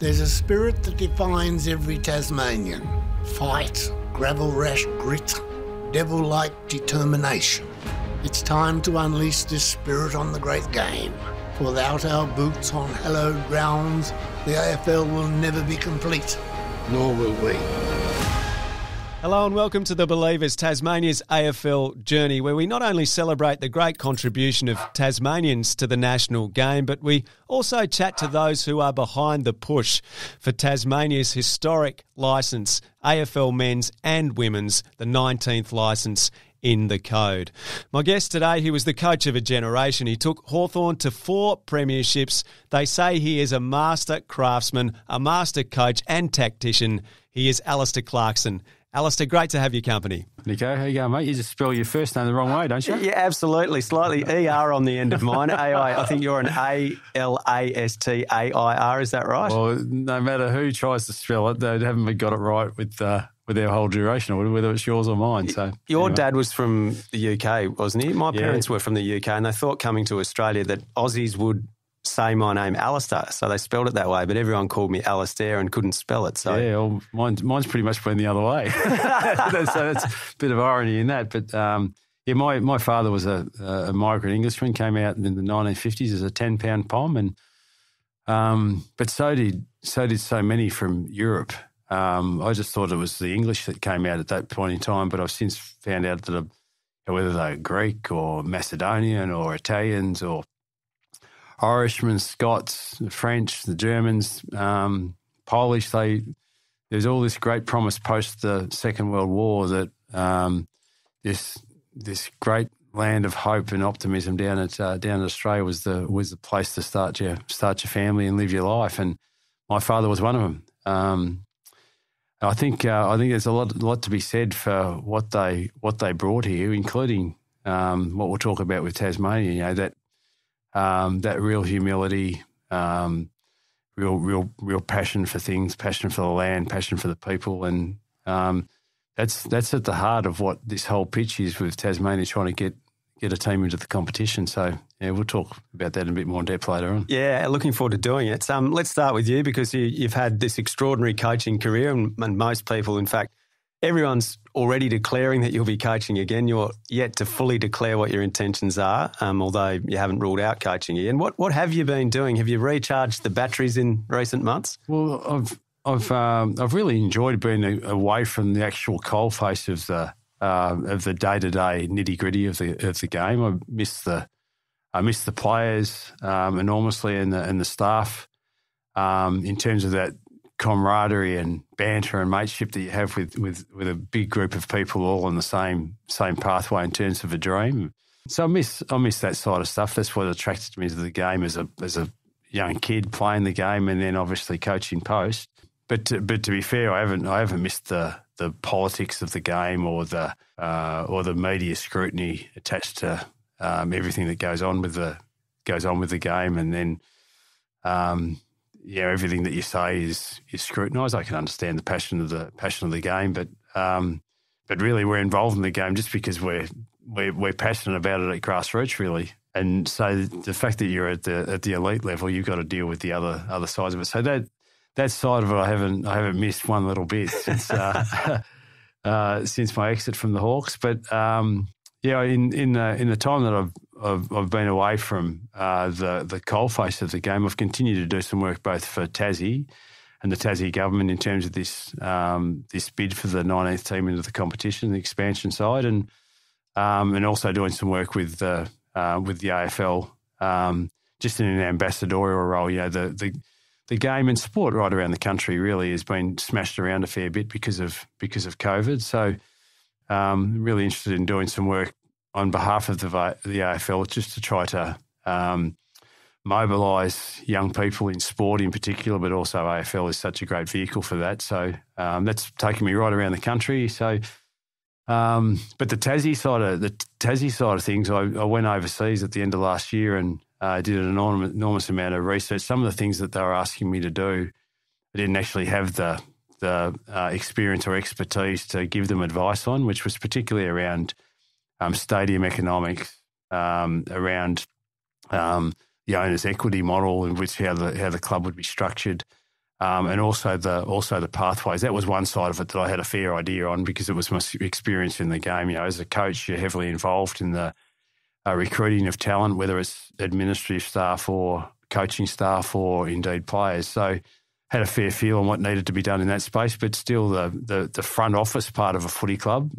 There's a spirit that defines every Tasmanian. Fight, gravel rash grit, devil-like determination. It's time to unleash this spirit on the great game. For without our boots on hallowed grounds, the AFL will never be complete, nor will we. Hello and welcome to The Believers, Tasmania's AFL journey, where we not only celebrate the great contribution of Tasmanians to the national game, but we also chat to those who are behind the push for Tasmania's historic licence, AFL men's and women's, the 19th licence in the code. My guest today, he was the coach of a generation. He took Hawthorn to 4 premierships. They say he is a master craftsman, a master coach and tactician. He is Alastair Clarkson. Alastair, great to have your company. Nico, how you going, mate? You just spell your first name the wrong way, don't you? Yeah, absolutely. Slightly ER on the end of mine. I think you're an A-L-A-S-T-A-I-R, is that right? Well, no matter who tries to spell it, they haven't got it right with their whole duration, or whether it's yours or mine. So Your dad was from the UK, wasn't he? My parents were from the UK, and they thought coming to Australia that Aussies would say my name Alastair, so they spelled it that way, but everyone called me Alastair and couldn't spell it. So yeah, well, mine's pretty much been the other way. So that's a bit of irony in that. But my father was a migrant Englishman, came out in the 1950s as a 10-pound pom, and but so did so many from Europe. I just thought it was the English that came out at that point in time, but I've since found out that whether they're Greek or Macedonian or Italians or Irishmen, Scots, the French, the Germans, Polish, there's all this great promise post the Second World War that this great land of hope and optimism down at Australia was the place to start your family and live your life, and my father was one of them. I think there's a lot to be said for what they brought here, including what we'll talk about with Tasmania. You know, that real humility, real passion for things, passion for the land, passion for the people, and that's at the heart of what this whole pitch is with Tasmania trying to get a team into the competition. So yeah, we'll talk about that in a bit more in depth later on. Yeah, looking forward to doing it. Let's start with you, because you've had this extraordinary coaching career, and most people, in fact, everyone's already declaring that you'll be coaching again. You're yet to fully declare what your intentions are, although you haven't ruled out coaching again. What have you been doing? Have you recharged the batteries in recent months? Well, I've really enjoyed being away from the actual coalface of the day-to-day nitty-gritty of the game. I miss the players enormously, and the staff in terms of that camaraderie and banter and mateship that you have with a big group of people all on the same pathway in terms of a dream. So I miss that side of stuff. That's what attracted me to the game as a young kid, playing the game and then obviously coaching post. But to be fair, I haven't missed the politics of the game or the media scrutiny attached to everything that goes on with the game, and then everything that you say is scrutinised. I can understand the passion of the game, but really we're involved in the game just because we're passionate about it at grassroots, really. And so the fact that you're at the elite level, you've got to deal with the other sides of it. So that side of it, I haven't missed one little bit since my exit from the Hawks. But in the time that I've been away from the coalface of the game, I've continued to do some work both for Tassie and the Tassie government in terms of this bid for the 19th team into the competition, the expansion side, and also doing some work with the AFL, just in an ambassadorial role. You know, the game and sport right around the country really has been smashed around a fair bit because of COVID. So really interested in doing some work on behalf of the AFL just to try to mobilise young people in sport in particular, but also AFL is such a great vehicle for that. So that's taken me right around the country. So, but the Tassie side of things, I went overseas at the end of last year and did an enormous amount of research. Some of the things that they were asking me to do, I didn't actually have the experience or expertise to give them advice on, which was particularly around stadium economics, around the owner's equity model, in which how the club would be structured, and also the pathways. That was one side of it that I had a fair idea on because it was my experience in the game. As a coach, you're heavily involved in the recruiting of talent, whether it's administrative staff or coaching staff or indeed players. So had a fair feel on what needed to be done in that space, but still the front office part of a footy club,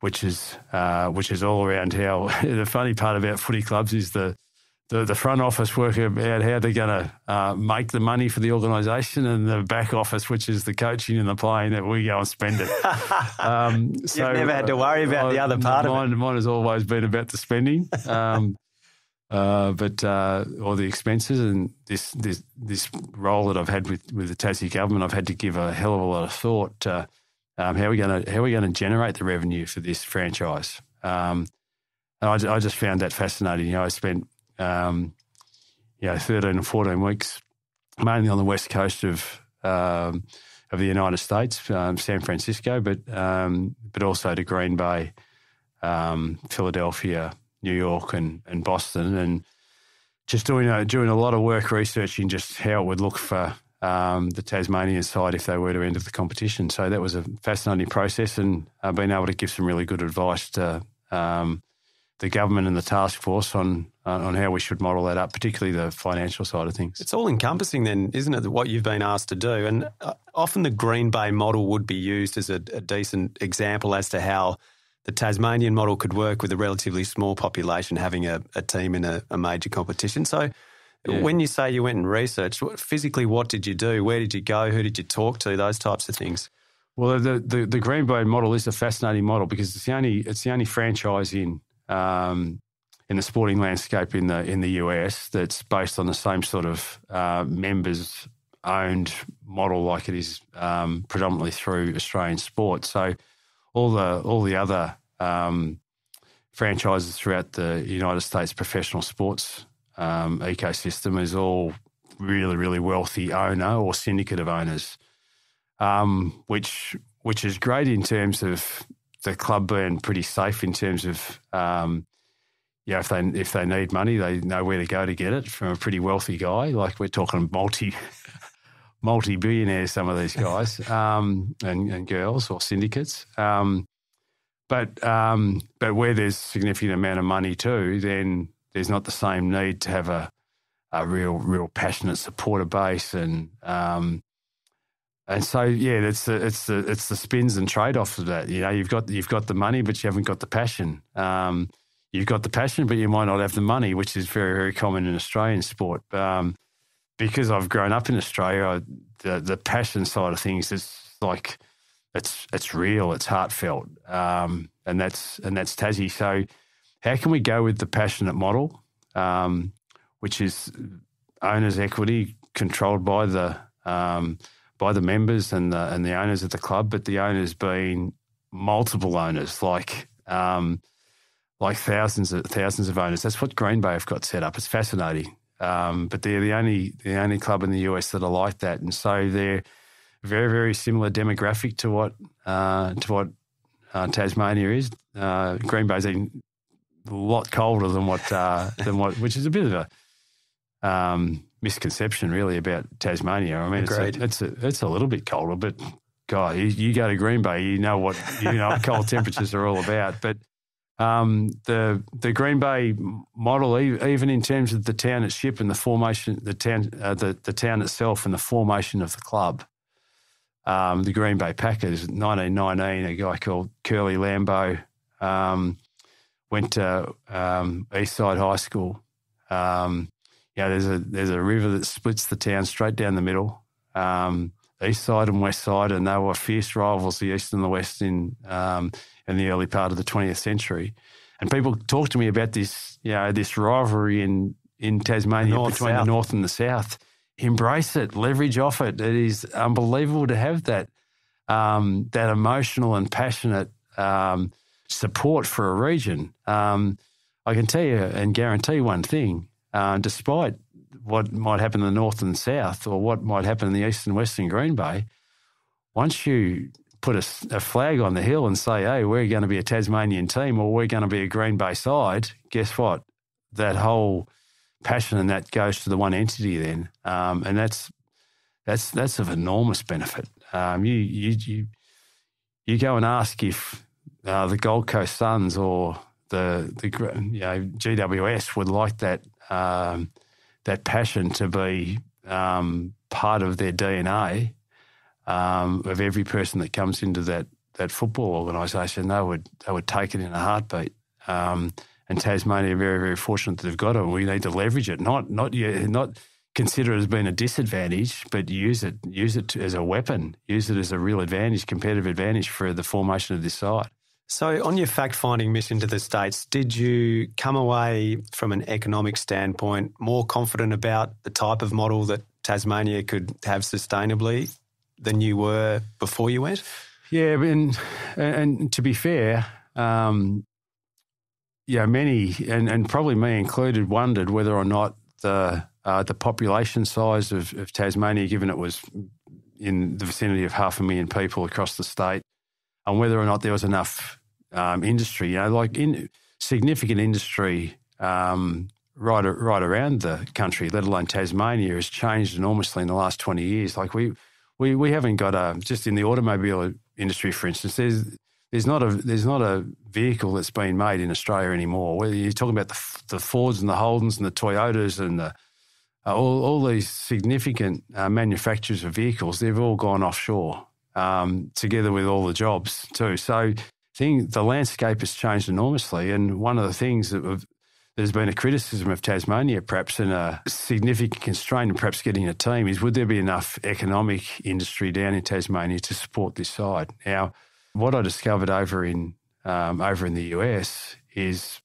which is all around how the funny part about footy clubs is the front office work about how they're going to make the money for the organisation, and the back office, which is the coaching and the playing, that we go and spend it. You've never had to worry about the other part of it. Mine has always been about the spending, or the expenses. And this role that I've had with the Tassie government, I've had to give a hell of a lot of thought to how are we going to generate the revenue for this franchise. And I just found that fascinating. I spent 13 or 14 weeks, mainly on the west coast of the United States, San Francisco, but also to Green Bay, Philadelphia, New York, and Boston, and just doing a lot of work researching just how it would look for the Tasmanian side if they were to enter the competition. So that was a fascinating process, and I've been able to give some really good advice to the government and the task force on how we should model that up, particularly the financial side of things. It's all encompassing then, isn't it, what you've been asked to do? And often the Green Bay model would be used as a decent example as to how the Tasmanian model could work with a relatively small population having a team in a major competition. So when you say you went and researched, physically what did you do? Where did you go? Who did you talk to? Those types of things. Well, the Green Bay model is a fascinating model because it's the only franchise in the sporting landscape in the US that's based on the same sort of members owned model like it is predominantly through Australian sport. So all the other franchises throughout the United States professional sports ecosystem is all really, really wealthy owner or syndicate of owners, which is great in terms of the club being pretty safe in terms of if they need money, they know where to go to get it from a pretty wealthy guy. Like we're talking multi-billionaires, some of these guys and girls or syndicates. But where there's significant amount of money too, then there's not the same need to have a real passionate supporter base and so it's the spins and trade-offs of that. You've got the money, but you haven't got the passion. You've got the passion, but you might not have the money, which is very, very common in Australian sport. Because I've grown up in Australia, the passion side of things is like it's real, it's heartfelt, and that's Tassie. So how can we go with the passionate model, which is owners' equity controlled by the members and the owners of the club, but the owners being multiple owners, like thousands of owners. That's what Green Bay have got set up. It's fascinating. But they're the only club in the US that are like that, and so they're very, very similar demographic to what Tasmania is. Green Bay's a lot colder than what which is a bit of a misconception really about Tasmania. I mean, it's a little bit colder, but God, you go to Green Bay, you know what cold temperatures are all about, but. The Green Bay model, even in terms of the township and the formation, the town itself and the formation of the club, the Green Bay Packers, 1919, a guy called Curly Lambeau went to Eastside High School. There's a river that splits the town straight down the middle, east side and west side, and they were fierce rivals, the east and the west in the early part of the 20th century. And people talk to me about this, this rivalry in Tasmania between the north and the south. Embrace it, leverage off it. It is unbelievable to have that emotional and passionate support for a region. I can tell you and guarantee one thing, despite what might happen in the north and south or what might happen in the east and western Green Bay, once you put a flag on the hill and say, hey, we're going to be a Tasmanian team or we're going to be a Green Bay side, guess what? That whole passion and that goes to the one entity then. And that's that's of enormous benefit. You go and ask if the Gold Coast Suns or the GWS would like that passion to be part of their DNA of every person that comes into that football organisation. They would take it in a heartbeat. And Tasmania are very, very fortunate that they've got it. We need to leverage it, not consider it as being a disadvantage, but use it as a weapon, use it as a real advantage, competitive advantage for the formation of this side. So on your fact-finding mission to the States, did you come away from an economic standpoint more confident about the type of model that Tasmania could have sustainably than you were before you went? Yeah, and to be fair, many, and probably me included, wondered whether or not the population size of Tasmania, given it was in the vicinity of 500,000 people across the state, and whether or not there was enough industry, significant industry right around the country, let alone Tasmania, has changed enormously in the last 20 years. Like we haven't got just in the automobile industry, for instance, there's not a vehicle that's been made in Australia anymore. Whether you're talking about the Fords and the Holdens and the Toyotas and all these significant manufacturers of vehicles, they've all gone offshore together with all the jobs too. So the landscape has changed enormously, and one of the things there's been a criticism of Tasmania perhaps, and a significant constraint in perhaps getting a team, is would there be enough economic industry down in Tasmania to support this side? Now, what I discovered over in the US is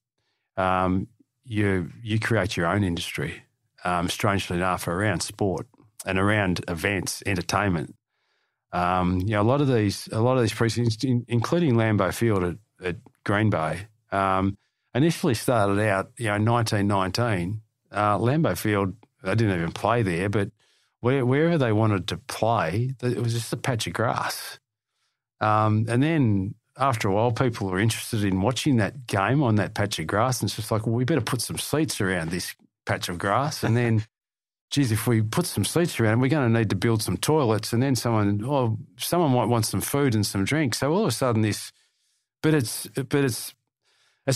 you create your own industry, strangely enough, around sport and around events, entertainment. A lot of these precincts, including Lambeau Field at Green Bay, initially started out, 1919. Lambeau Field, they didn't even play there, but wherever they wanted to play, it was just a patch of grass. And then after a while, people were interested in watching that game on that patch of grass, and it's just like, well, we better put some seats around this patch of grass. And then, geez, if we put some seats around, we're going to need to build some toilets, and then someone might want some food and some drink. So all of a sudden it's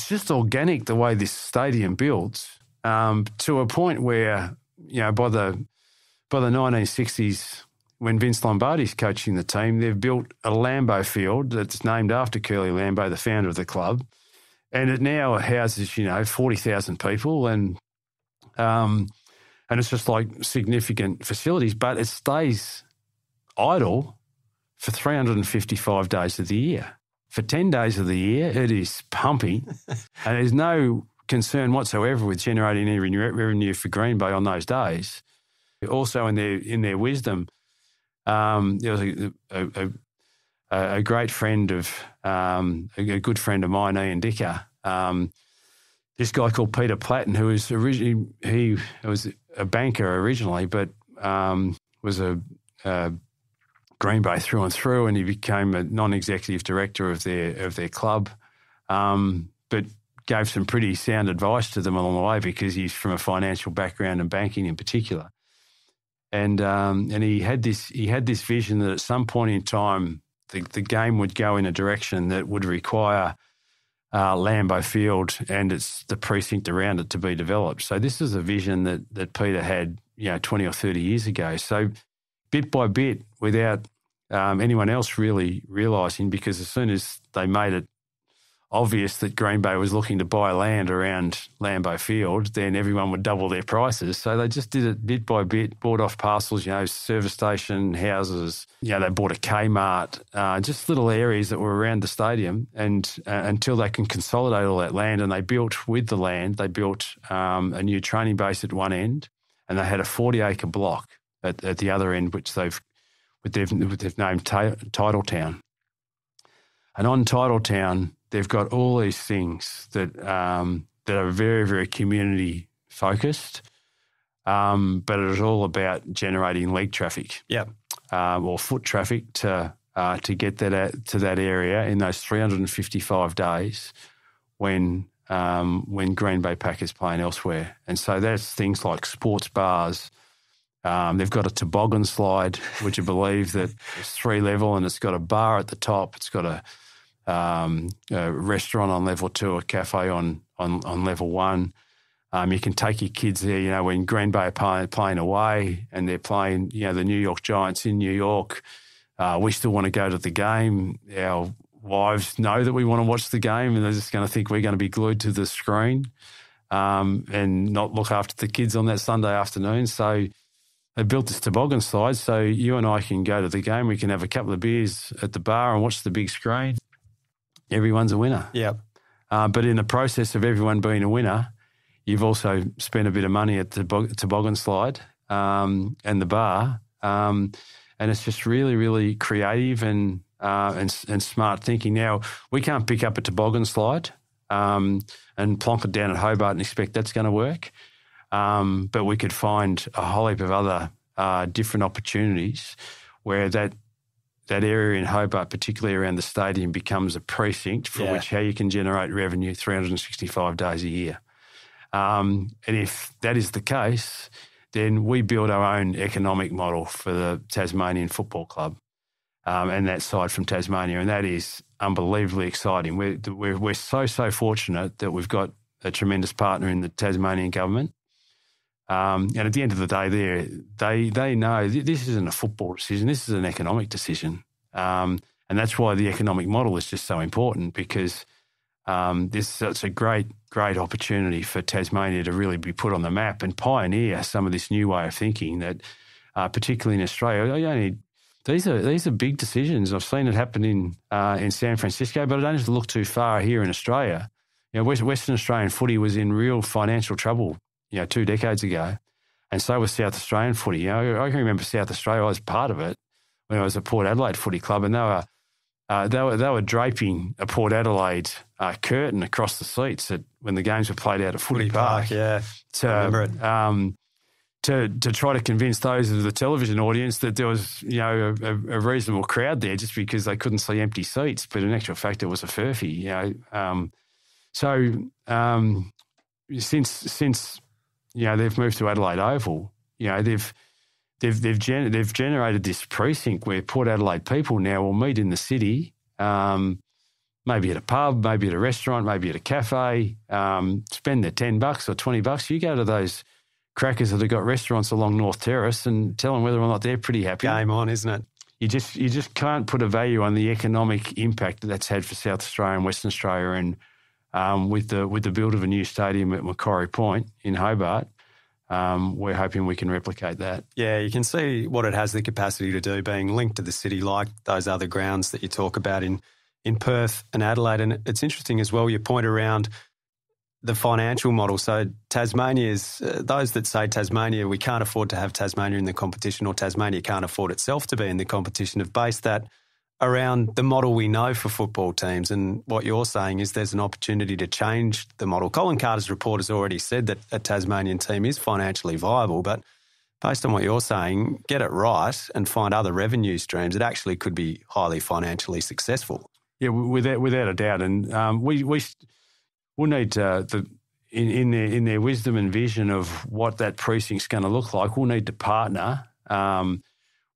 just organic the way this stadium builds, to a point where, by the 1960s, when Vince Lombardi's coaching the team, they've built a Lambeau Field that's named after Curly Lambeau, the founder of the club, and it now houses 40,000 people, and it's just like significant facilities, but it stays idle for 355 days of the year. For 10 days of the year, it is pumping, and there's no concern whatsoever with generating any revenue for Green Bay on those days. Also, in their wisdom, there was a great friend of a good friend of mine, Ian Dicker. This guy called Peter Platten, who was a banker originally, but was a Green Bay through and through, and he became a non-executive director of their club, but gave some pretty sound advice to them along the way because he's from a financial background and banking in particular. And he had this vision that at some point in time the game would go in a direction that would require Lambeau Field and the precinct around it to be developed. So this is a vision that Peter had 20 or 30 years ago. So bit by bit, without anyone else really realising, because as soon as they made it obvious that Green Bay was looking to buy land around Lambeau Field, then everyone would double their prices. So they just did it bit by bit, bought off parcels, service station, houses. They bought a Kmart, just little areas that were around the stadium, and until they can consolidate all that land. And they built with the land, they built a new training base at one end, and they had a 40-acre block at the other end, which they've named Titletown. And on Titletown, they've got all these things that are very, very community focused, but it is all about generating leg traffic, or foot traffic to get that to that area in those 355 days when Green Bay Packers playing elsewhere. And so that's things like sports bars, They've got a toboggan slide, would you believe, that is 3-level, and it's got a bar at the top. It's got a restaurant on level 2, a cafe on level 1. You can take your kids there, when Green Bay are playing away and they're playing, the New York Giants in New York. We still want to go to the game. Our wives know that we want to watch the game, and they're just going to think we're going to be glued to the screen and not look after the kids on that Sunday afternoon. So they built this toboggan slide so you and I can go to the game. We can have a couple of beers at the bar and watch the big screen. Everyone's a winner. Yep. But in the process of everyone being a winner, you've also spent a bit of money at the toboggan slide and the bar, and it's just really, really creative and smart thinking. Now, we can't pick up a toboggan slide and plonk it down at Hobart and expect that's going to work, but we could find a whole heap of other different opportunities where that area in Hobart, particularly around the stadium, becomes a precinct for which how you can generate revenue 365 days a year. And if that is the case, then we build our own economic model for the Tasmanian Football Club and that side from Tasmania, and that is unbelievably exciting. We're so fortunate that we've got a tremendous partner in the Tasmanian government. And at the end of the day, they know this isn't a football decision. This is an economic decision, and that's why the economic model is just so important, because it's a great opportunity for Tasmania to really be put on the map and pioneer some of this new way of thinking that, particularly in Australia, these are big decisions. I've seen it happen in San Francisco, but I don't have to look too far here in Australia. Western Australian footy was in real financial trouble, 2 decades ago, and so was South Australian footy. I can remember South Australia. I was part of it when I was at Port Adelaide Footy Club, and they were draping a Port Adelaide curtain across the seats when the games were played out at Footy Park. Yeah, I remember it. To try to convince those of the television audience that there was a reasonable crowd there, just because they couldn't see empty seats, but in actual fact it was a furphy. Since they've moved to Adelaide Oval, they've generated this precinct where Port Adelaide people now will meet in the city, maybe at a pub, maybe at a restaurant, maybe at a cafe, spend their $10 or $20. You go to those crackers that have got restaurants along North Terrace and tell them whether or not they're pretty happy. Game on, isn't it? You just can't put a value on the economic impact that's had for South Australia and Western Australia, and with the build of a new stadium at Macquarie Point in Hobart, we're hoping we can replicate that. Yeah, you can see what it has the capacity to do, being linked to the city like those other grounds that you talk about in Perth and Adelaide. And it's interesting as well, your point around the financial model. So Tasmania is, those that say Tasmania, we can't afford to have Tasmania in the competition, or Tasmania can't afford itself to be in the competition, have based that around the model we know for football teams. And what you're saying is there's an opportunity to change the model. Colin Carter's report has already said that a Tasmanian team is financially viable, but based on what you're saying, get it right and find other revenue streams, it actually could be highly financially successful. Yeah, without a doubt. And we'll need in their wisdom and vision of what that precinct's going to look like, we'll need to partner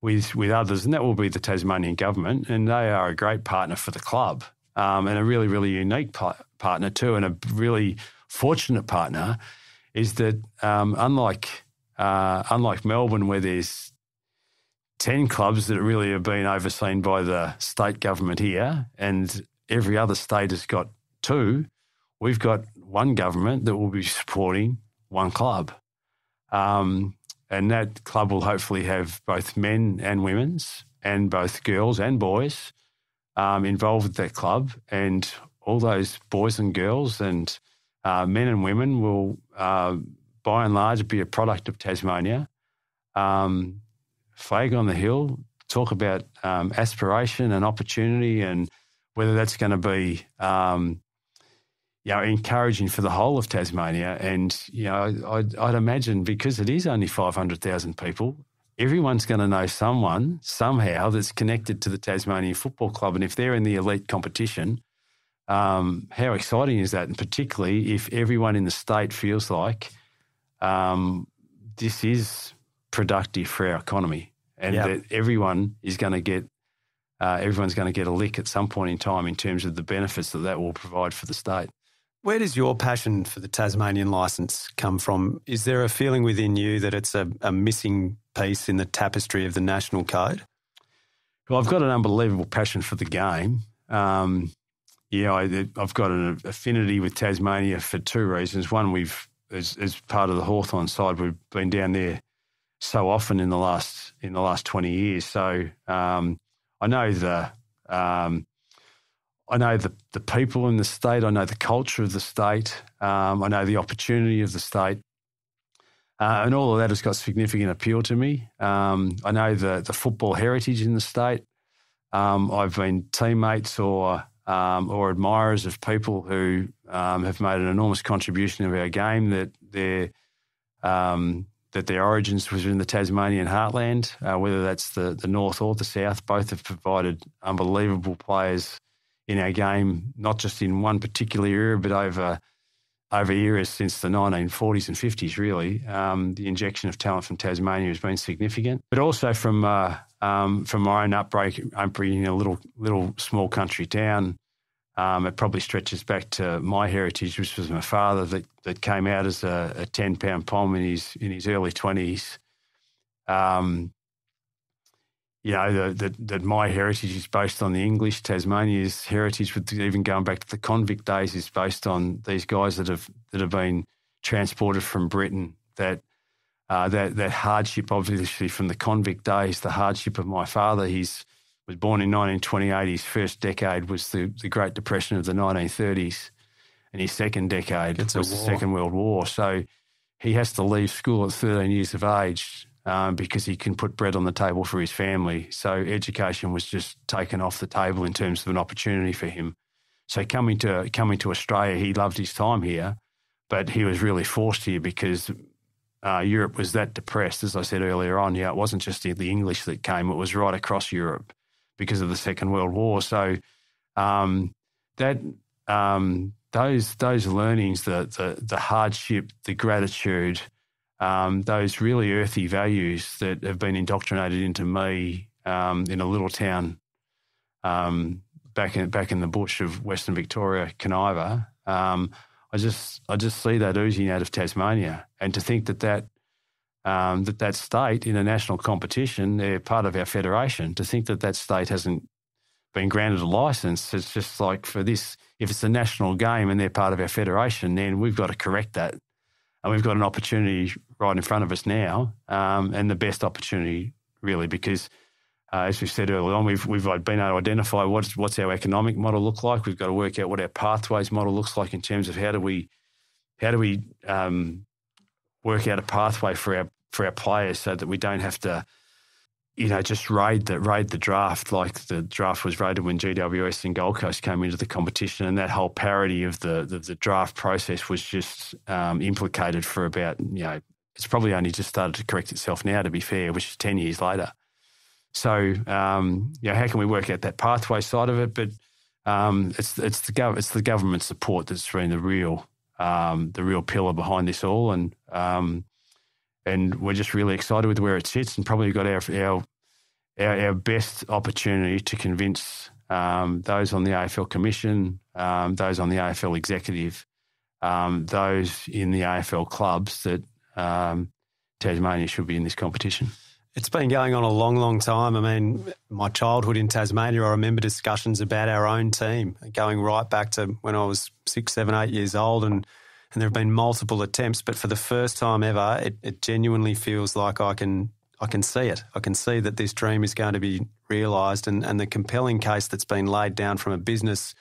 with others, and that will be the Tasmanian government, and they are a great partner for the club, and a really, really unique partner too, and a really fortunate partner is that unlike Melbourne, where there's 10 clubs that really have been overseen by the state government here, and every other state has got 2, we've got one government that will be supporting one club. And that club will hopefully have both men and women's, and both girls and boys involved with that club. And all those boys and girls and men and women will, by and large, be a product of Tasmania. Flag on the hill, talk about aspiration and opportunity, and whether that's going to be encouraging for the whole of Tasmania. And, I'd imagine, because it is only 500,000 people, everyone's going to know someone, somehow, that's connected to the Tasmanian Football Club. And if they're in the elite competition, how exciting is that? And particularly if everyone in the state feels like this is productive for our economy, and that everyone is going to get everyone's going to get a lick at some point in time in terms of the benefits that will provide for the state. Where does your passion for the Tasmanian licence come from? Is there a feeling within you that it's a missing piece in the tapestry of the national code? Well, I've got an unbelievable passion for the game. I've got an affinity with Tasmania for two reasons. One, as part of the Hawthorn side, we've been down there so often in the last 20 years. So I know the people in the state. I know the culture of the state. I know the opportunity of the state. And all of that has got significant appeal to me. I know the football heritage in the state. I've been teammates or admirers of people who have made an enormous contribution to our game, that their origins was in the Tasmanian heartland, whether that's the north or the south. Both have provided unbelievable players in our game, not just in one particular era, but over eras since the 1940s and 50s, really. The injection of talent from Tasmania has been significant, but also from my own upbringing in a little small country town. It probably stretches back to my heritage, which was my father that came out as a 10-pound pom in his early 20s. That my heritage is based on the English. Tasmania's heritage, with even going back to the convict days, is based on these guys that have been transported from Britain. That hardship, obviously, from the convict days, the hardship of my father. He was born in 1928. His first decade was the Great Depression of the 1930s, and his second decade was the Second World War. So he has to leave school at 13 years of age because he can put bread on the table for his family. So education was just taken off the table in terms of an opportunity for him. So coming to Australia, he loved his time here, but he was really forced here because Europe was that depressed. As I said earlier on, it wasn't just the English that came; it was right across Europe because of the Second World War. So those learnings, the hardship, the gratitude, those really earthy values that have been indoctrinated into me in a little town back in the bush of Western Victoria, Caniva. I just see that oozing out of Tasmania, and to think that state in a national competition, they're part of our federation. To think that state hasn't been granted a licence, it's just like for this. If it's a national game and they're part of our federation, then we've got to correct that. And we've got an opportunity right in front of us now, and the best opportunity, really, because as we said earlier on, we've been able to identify what's our economic model look like. We've got to work out what our pathways model looks like in terms of how do we work out a pathway for our players so that we don't have to, just raid the draft like the draft was raided when GWS and Gold Coast came into the competition, and that whole parody of the draft process was just implicated for about, it's probably only just started to correct itself now, to be fair, which is 10 years later. So, how can we work out that pathway side of it? But it's the government support that's been the real pillar behind this all, and we're just really excited with where it sits, and probably got our best opportunity to convince those on the AFL Commission, those on the AFL Executive, those in the AFL clubs that Tasmania should be in this competition. It's been going on a long, long time. I mean, my childhood in Tasmania, I remember discussions about our own team going right back to when I was 6, 7, 8 years old, and there have been multiple attempts. But for the first time ever, it genuinely feels like I can see it. I can see that this dream is going to be realised, and the compelling case that's been laid down from a business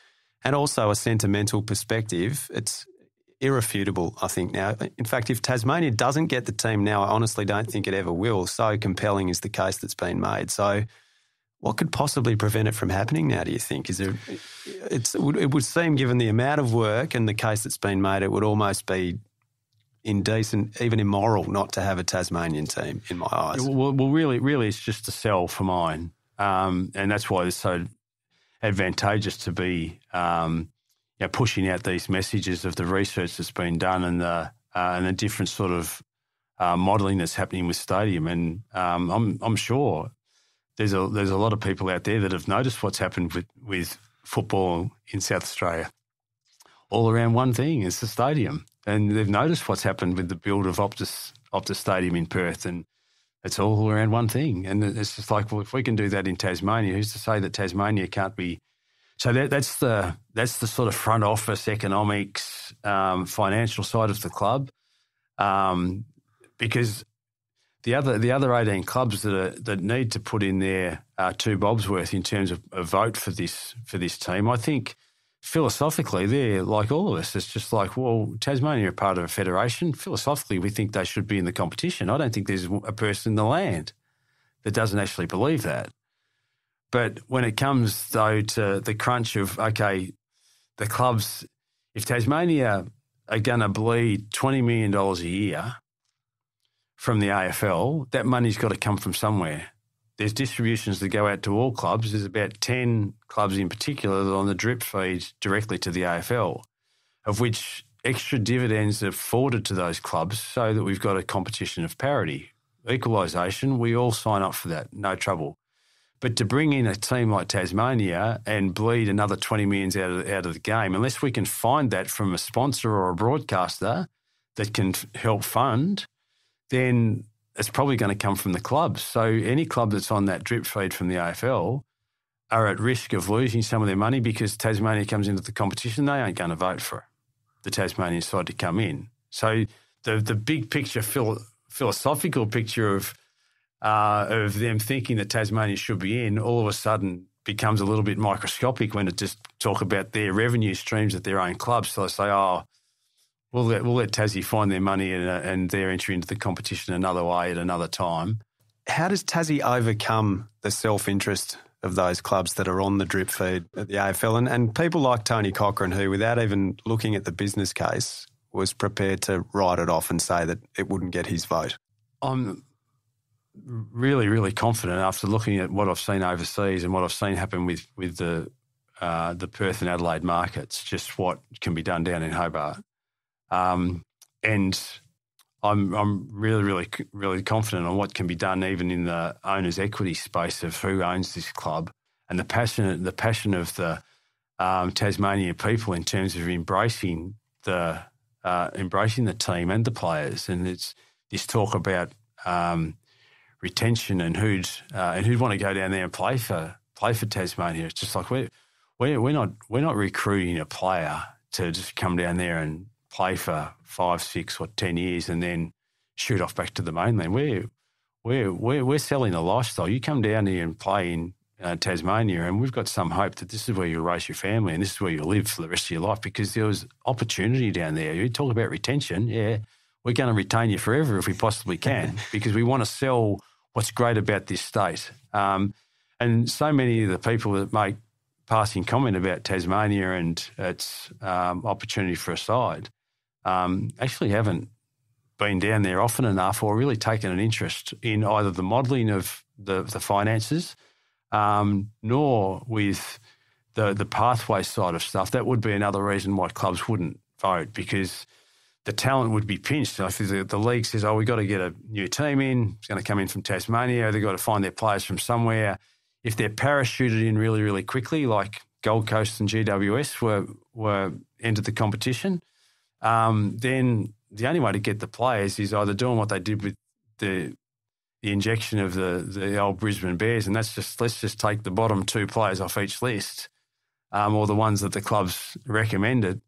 and also a sentimental perspective, it's irrefutable, I think, now. In fact, if Tasmania doesn't get the team now, I honestly don't think it ever will. So compelling is the case that's been made. So what could possibly prevent it from happening now, do you think? It would seem, given the amount of work and the case that's been made, it would almost be indecent, even immoral, not to have a Tasmanian team, in my eyes. Well, really it's just a sell for mine. And that's why it's so advantageous to be pushing out these messages of the research that's been done and the different sort of modelling that's happening with stadium, and I'm sure there's a lot of people out there that have noticed what's happened with football in South Australia. All around one thing, it's the stadium, and they've noticed what's happened with the build of Optus Stadium in Perth, and it's all around one thing. And it's just like, well, if we can do that in Tasmania, who's to say that Tasmania can't be? So that's the sort of front office economics, financial side of the club, because the other 18 clubs that need to put in their two bobs worth in terms of a vote for this team, I think philosophically they're like all of us. It's just like, well, Tasmania are part of a federation. Philosophically, we think they should be in the competition. I don't think there's a person in the land that doesn't actually believe that. But when it comes, though, to the crunch of, okay, the clubs, if Tasmania are going to bleed $20 million a year from the AFL, that money's got to come from somewhere. There's distributions that go out to all clubs. There's about 10 clubs in particular that are on the drip feed directly to the AFL, of which extra dividends are forwarded to those clubs so that we've got a competition of parity. Equalisation, we all sign up for that, no trouble. But to bring in a team like Tasmania and bleed another 20 million out of the game, unless we can find that from a sponsor or a broadcaster that can help fund, then it's probably going to come from the clubs. So any club that's on that drip feed from the AFL are at risk of losing some of their money because Tasmania comes into the competition. They ain't going to vote for the Tasmanian side to come in. So the big picture, philosophical picture of them thinking that Tasmania should be in, all of a sudden becomes a little bit microscopic when it just talk about their revenue streams at their own clubs. So they say, oh, we'll let Tassie find their money and their entry into the competition another way at another time. How does Tassie overcome the self-interest of those clubs that are on the drip feed at the AFL and people like Tony Cochrane, who, without even looking at the business case, was prepared to write it off and say that it wouldn't get his vote? I'm really, really confident after looking at what I've seen overseas and what I've seen happen with the Perth and Adelaide markets, just what can be done down in Hobart. And I'm really, really, really confident on what can be done even in the owner's equity space of who owns this club and the passion of the Tasmanian people in terms of embracing the team and the players. And it's this talk about retention and who'd want to go down there and play for Tasmania. It's just like we're not recruiting a player to just come down there and play for 5, 6 or 10 years and then shoot off back to the mainland. We're selling a lifestyle. You come down here and play in Tasmania, and we've got some hope that this is where you'll raise your family and this is where you'll live for the rest of your life because there was opportunity down there. You talk about retention, yeah, we're going to retain you forever if we possibly can because we want to sell what's great about this state. And so many of the people that make passing comment about Tasmania and its opportunity for a side actually haven't been down there often enough or really taken an interest in either the modelling of the finances nor with the pathway side of stuff. That would be another reason why clubs wouldn't vote because the talent would be pinched. If the league says, we've got to get a new team in, it's going to come in from Tasmania, they've got to find their players from somewhere. If they're parachuted in really, really quickly, like Gold Coast and GWS were entered the competition, then the only way to get the players is either doing what they did with the injection of the old Brisbane Bears, and let's just take the bottom 2 players off each list, or the ones that the clubs recommended.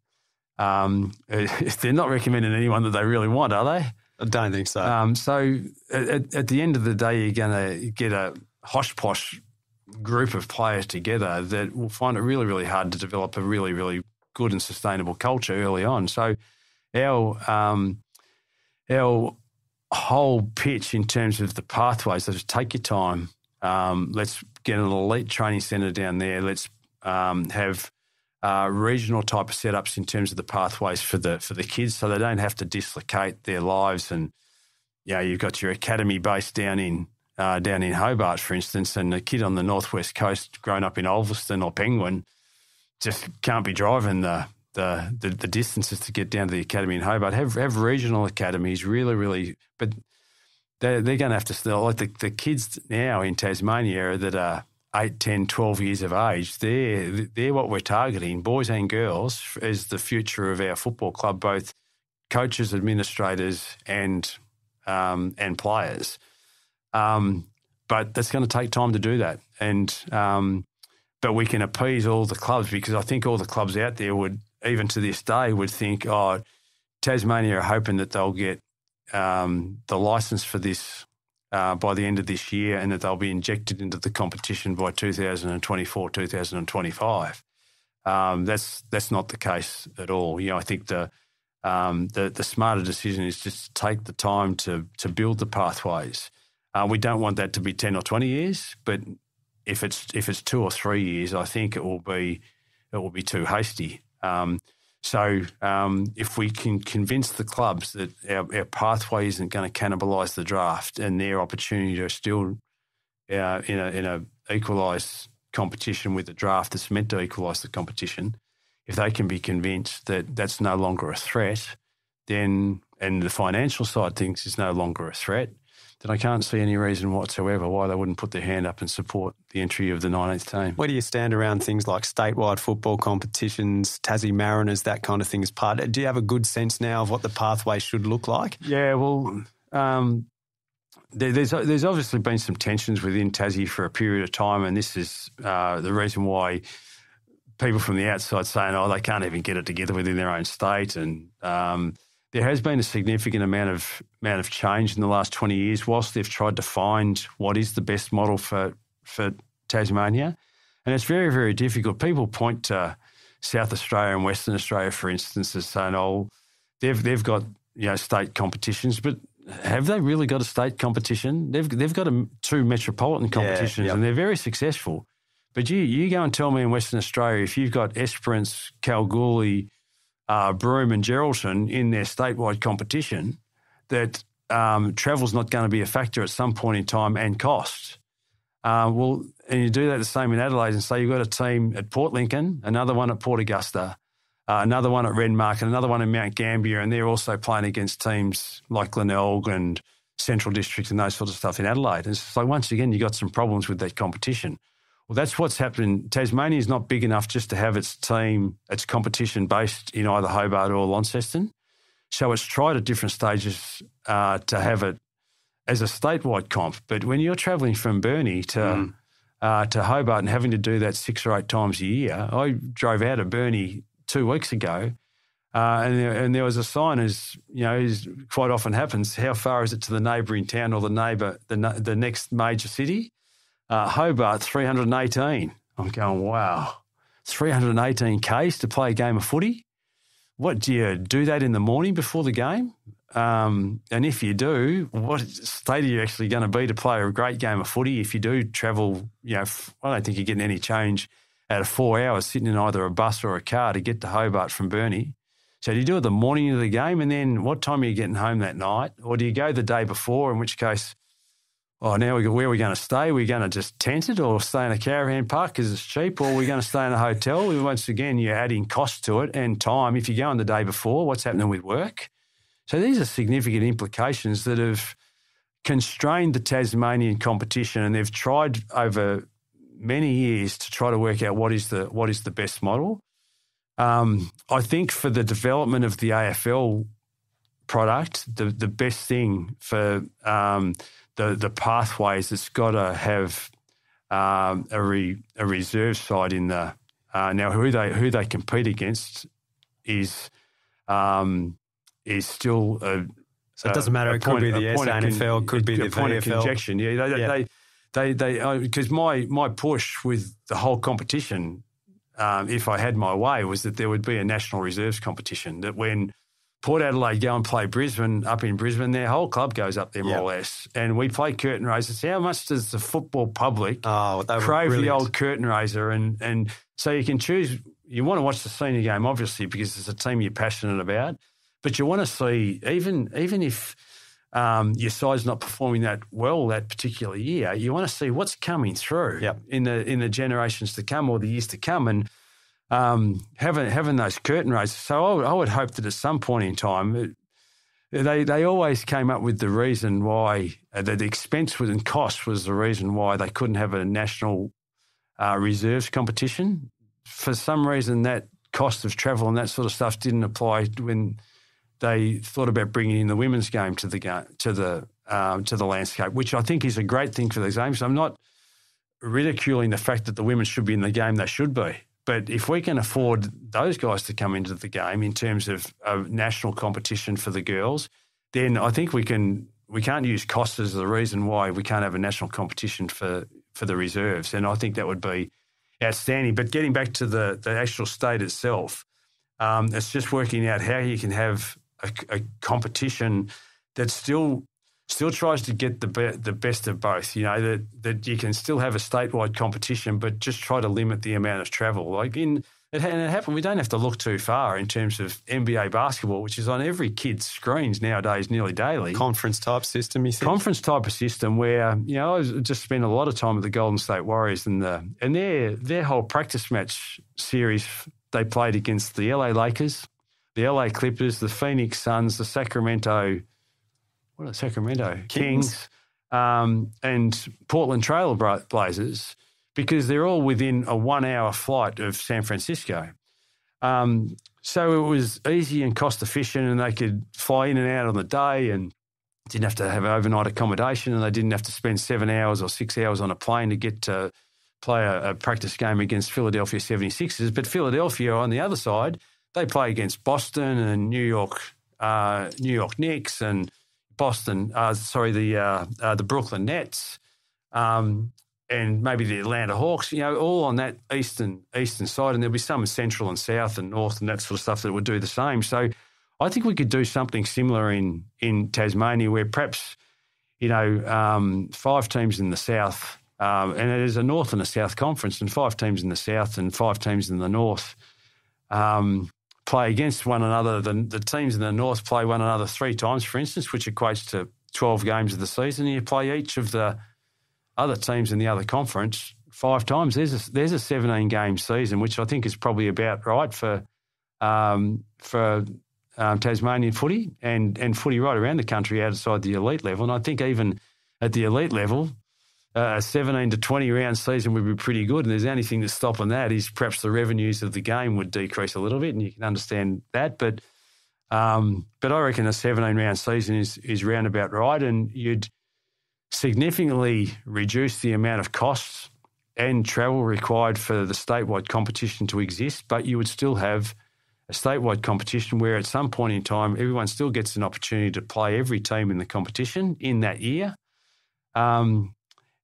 They're not recommending anyone that they really want, are they? I don't think so. So at the end of the day, you're going to get a hosh-posh group of players together that will find it really, really hard to develop a really, really good and sustainable culture early on. So our whole pitch in terms of the pathways is take your time. Let's get an elite training centre down there. Let's have regional type of setups in terms of the pathways for the kids so they don't have to dislocate their lives. And, you've got your academy base down in Hobart, for instance, and a kid on the northwest coast growing up in Ulverston or Penguin just can't be driving the the distances to get down to the academy in Hobart. Have regional academies, really, but they're going to have to still, like the kids now in Tasmania that are 8, 10, 12 years of age, they're what we're targeting, boys and girls, as the future of our football club, both coaches, administrators and players. But that's going to take time to do that. But we can appease all the clubs, because I think all the clubs out there would, even to this day, would think, Tasmania are hoping that they'll get the licence for this by the end of this year, and that they'll be injected into the competition by 2024, 2025. That's not the case at all. I think the smarter decision is just to take the time to build the pathways. We don't want that to be 10 or 20 years, but if it's 2 or 3 years, I think it will be too hasty. So if we can convince the clubs that our pathway isn't going to cannibalise the draft, and their opportunity to still in a equalised competition with the draft that's meant to equalise the competition, if they can be convinced that that's no longer a threat, then, and the financial side of things is no longer a threat, then I can't see any reason whatsoever why they wouldn't put their hand up and support the entry of the 19th team. Where do you stand around things like statewide football competitions, Tassie Mariners, that kind of thing as part? Do you have a good sense now of what the pathway should look like? Yeah, well, there's obviously been some tensions within Tassie for a period of time, and this is the reason why people from the outside saying, they can't even get it together within their own state, and there has been a significant amount of change in the last 20 years whilst they've tried to find what is the best model for Tasmania. And it's very, very difficult. People point to South Australia and Western Australia, for instance, as saying, they've got state competitions, but have they really got a state competition? They've got 2 metropolitan competitions, and they're very successful. But you go and tell me in Western Australia, if you've got Esperance, Kalgoorlie, Broome and Geraldton in their statewide competition, that travel's not going to be a factor at some point in time, and cost. And you do that the same in Adelaide, and say you've got a team at Port Lincoln, another one at Port Augusta, another one at Renmark, and another one in Mount Gambier, and they're also playing against teams like Glenelg and Central District and those sorts of stuff in Adelaide. And it's like, once again, you've got some problems with that competition. Well, that's what's happened. Tasmania is not big enough just to have its competition based in either Hobart or Launceston. So it's tried at different stages to have it as a statewide comp. But when you're travelling from Burnie to Hobart and having to do that 6 or 8 times a year, I drove out of Burnie 2 weeks ago, and there was a sign, as quite often happens, how far is it to the neighbouring town or the next major city? Hobart, 318. I'm going, wow, 318 Ks to play a game of footy? What, do you do that in the morning before the game? And if you do, what state are you actually going to be to play a great game of footy? If you do travel, I don't think you're getting any change out of 4 hours sitting in either a bus or a car to get to Hobart from Burnie. So do you do it the morning of the game, and then what time are you getting home that night? Or do you go the day before, in which case, now where are we going to stay? We're going to just tent it or stay in a caravan park because it's cheap, or we're going to stay in a hotel? Once again, you're adding cost to it and time. If you go on the day before, what's happening with work? So these are significant implications that have constrained the Tasmanian competition, and they've tried over many years to try to work out what is the best model. I think for the development of the AFL product, the best thing for the pathways, it's got to have a reserve side in the now who they compete against is still so it doesn't matter. It could be the SANFL, it could be the point VFL. Of conjecture. They because my push with the whole competition, if I had my way, was that there would be a national reserves competition, that when Port Adelaide go and play Brisbane, up in Brisbane, their whole club goes up there more or less. And we play curtain raisers. How much does the football public crave the old curtain raiser? And so you can choose. You want to watch the senior game, obviously, because it's a team you're passionate about. But you want to see, even if your side's not performing that well that particular year, you want to see what's coming through in the generations to come or the years to come. And having those curtain raises. So I would hope that at some point in time, they always came up with the reason why the expense and cost was the reason why they couldn't have a national reserves competition. For some reason, that cost of travel and that sort of stuff didn't apply when they thought about bringing in the women's game to the landscape, which I think is a great thing for these games. I'm not ridiculing the fact that the women should be in the game; they should be. But if we can afford those guys to come into the game in terms of national competition for the girls, then I think we can't use cost as the reason why we can't have a national competition for the reserves. And I think that would be outstanding. But getting back to the actual state itself, it's just working out how you can have a competition that still tries to get the best of both, that you can still have a statewide competition, but just try to limit the amount of travel. Like it happened, we don't have to look too far in terms of NBA basketball, which is on every kid's screens nowadays nearly daily. Conference type system, you think? Conference type of system where, I just spent a lot of time with the Golden State Warriors and their whole practice match series they played against the LA Lakers, the LA Clippers, the Phoenix Suns, the Sacramento Kings, and Portland Trail Blazers, because they're all within a 1 hour flight of San Francisco. So it was easy and cost efficient, and they could fly in and out on the day and didn't have to have overnight accommodation, and they didn't have to spend 7 hours or 6 hours on a plane to get to play a practice game against Philadelphia 76ers. But Philadelphia, on the other side, they play against Boston and New York Knicks and the Brooklyn Nets, and maybe the Atlanta Hawks, all on that eastern side, and there'll be some central and south and north and that sort of stuff that would do the same. So I think we could do something similar in Tasmania, where perhaps, 5 teams in the south, and it is a north and a south conference, and 5 teams in the south and 5 teams in the north play against one another. The teams in the north play one another 3 times, for instance, which equates to 12 games of the season. You play each of the other teams in the other conference 5 times. There's a 17-game season, which I think is probably about right for Tasmanian footy and footy right around the country outside the elite level. And I think even at the elite level, a 17 to 20 round season would be pretty good. And there's anything that's stopping that is perhaps the revenues of the game would decrease a little bit, and you can understand that. But I reckon a 17 round season is round about right, and you'd significantly reduce the amount of costs and travel required for the statewide competition to exist, but you would still have a statewide competition where at some point in time everyone still gets an opportunity to play every team in the competition in that year.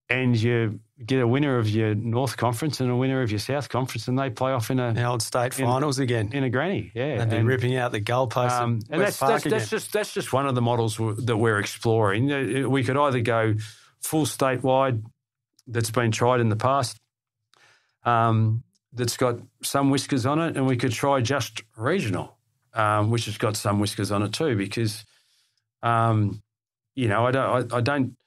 And you get a winner of your North Conference and a winner of your South Conference, and they play off in the old state finals again. In a granny, yeah. They'd be ripping out the goalposts. And that's just one of the models that we're exploring. We could either go full statewide, that's been tried in the past, that's got some whiskers on it, and we could try just regional, which has got some whiskers on it too, because, I don't.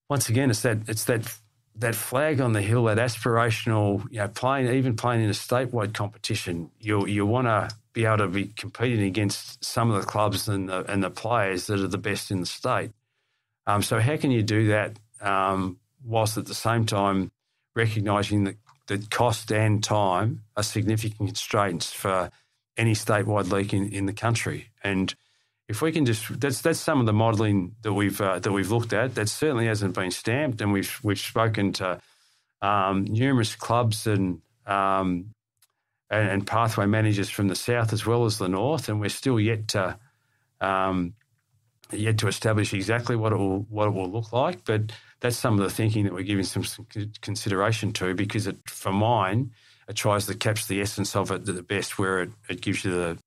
Once again, it's that flag on the hill, that aspirational, playing in a statewide competition. You want to be able to be competing against some of the clubs and the players that are the best in the state. So how can you do that whilst at the same time recognising that cost and time are significant constraints for any statewide league in the country? And if we can that's some of the modelling that we've looked at. That certainly hasn't been stamped, and we've spoken to numerous clubs and pathway managers from the south as well as the north, and we're still yet to establish exactly what it will look like. But that's some of the thinking that we're giving some consideration to, because it tries to capture the essence of it to the best, where it gives you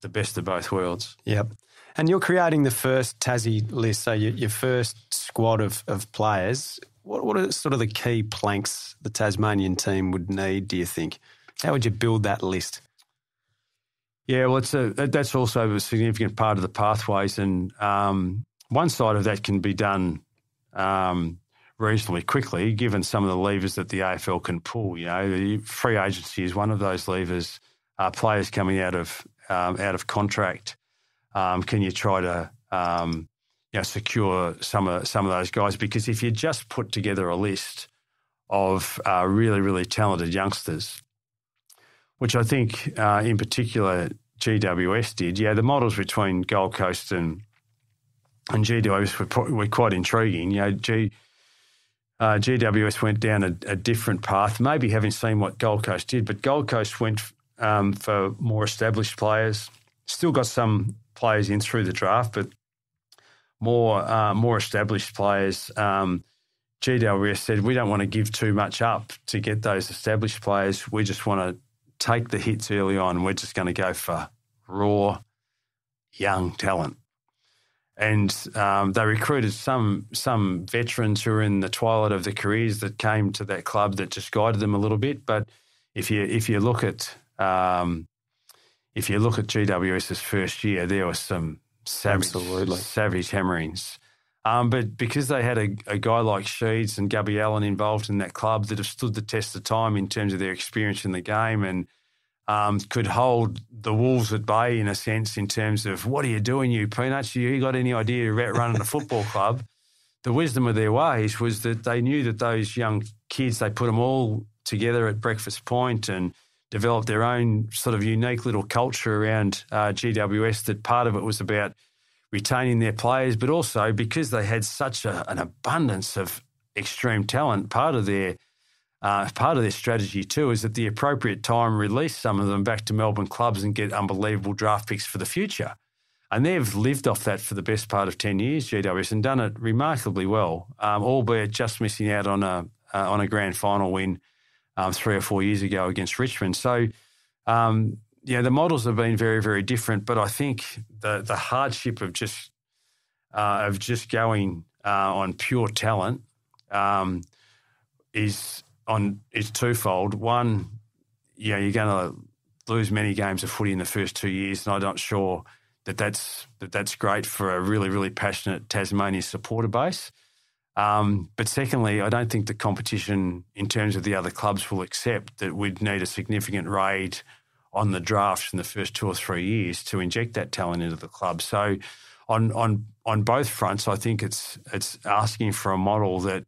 the best of both worlds. Yep. And you're creating the first Tassie list, so your first squad of players. What are sort of the key planks the Tasmanian team would need, do you think? How would you build that list? Yeah, well, that's also a significant part of the pathways, and one side of that can be done reasonably quickly, given some of the levers that the AFL can pull. The free agency is one of those levers. Players coming out of contract. Can you try to secure some of those guys? Because if you just put together a list of really, really talented youngsters, which I think in particular GWS did, the models between Gold Coast and GWS were quite intriguing. GWS went down a different path, maybe having seen what Gold Coast did, but Gold Coast went for more established players. Still got some players in through the draft, but more established players. GWS said, we don't want to give too much up to get those established players. We just want to take the hits early on. We're just going to go for raw, young talent. And they recruited some veterans who were in the twilight of their careers that came to that club that just guided them a little bit. But if you look at GWS's first year, there was some savage hammerings. But because they had a guy like Sheeds and Gubby Allen involved in that club that have stood the test of time in terms of their experience in the game and could hold the Wolves at bay in a sense in terms of, what are you doing, you peanuts? You got any idea about running a football club? The wisdom of their ways was that they knew that those young kids, they put them all together at breakfast point and developed their own sort of unique little culture around GWS, that part of it was about retaining their players, but also because they had such an abundance of extreme talent, part of their strategy too is at the appropriate time release some of them back to Melbourne clubs and get unbelievable draft picks for the future. And they've lived off that for the best part of 10 years, GWS, and done it remarkably well, albeit just missing out on a grand final win 3 or 4 years ago against Richmond. So, the models have been very, very different, but I think the hardship of just going on pure talent is twofold. One, you're going to lose many games of footy in the first 2 years, and I'm not sure that's great for a really, really passionate Tasmanian supporter base. But secondly, I don't think the competition in terms of the other clubs will accept that we'd need a significant raid on the drafts in the first 2 or 3 years to inject that talent into the club. So on both fronts, I think it's asking for a model that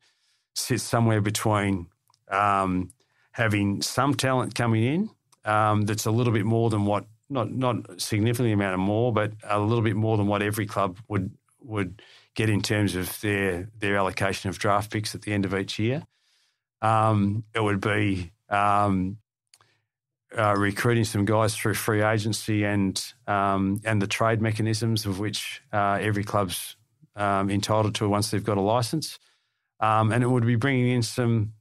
sits somewhere between having some talent coming in that's a little bit more than what, not significantly amount of more, but a little bit more than what every club would get in terms of their allocation of draft picks at the end of each year. It would be recruiting some guys through free agency and the trade mechanisms of which every club's entitled to once they've got a licence. And it would be bringing in some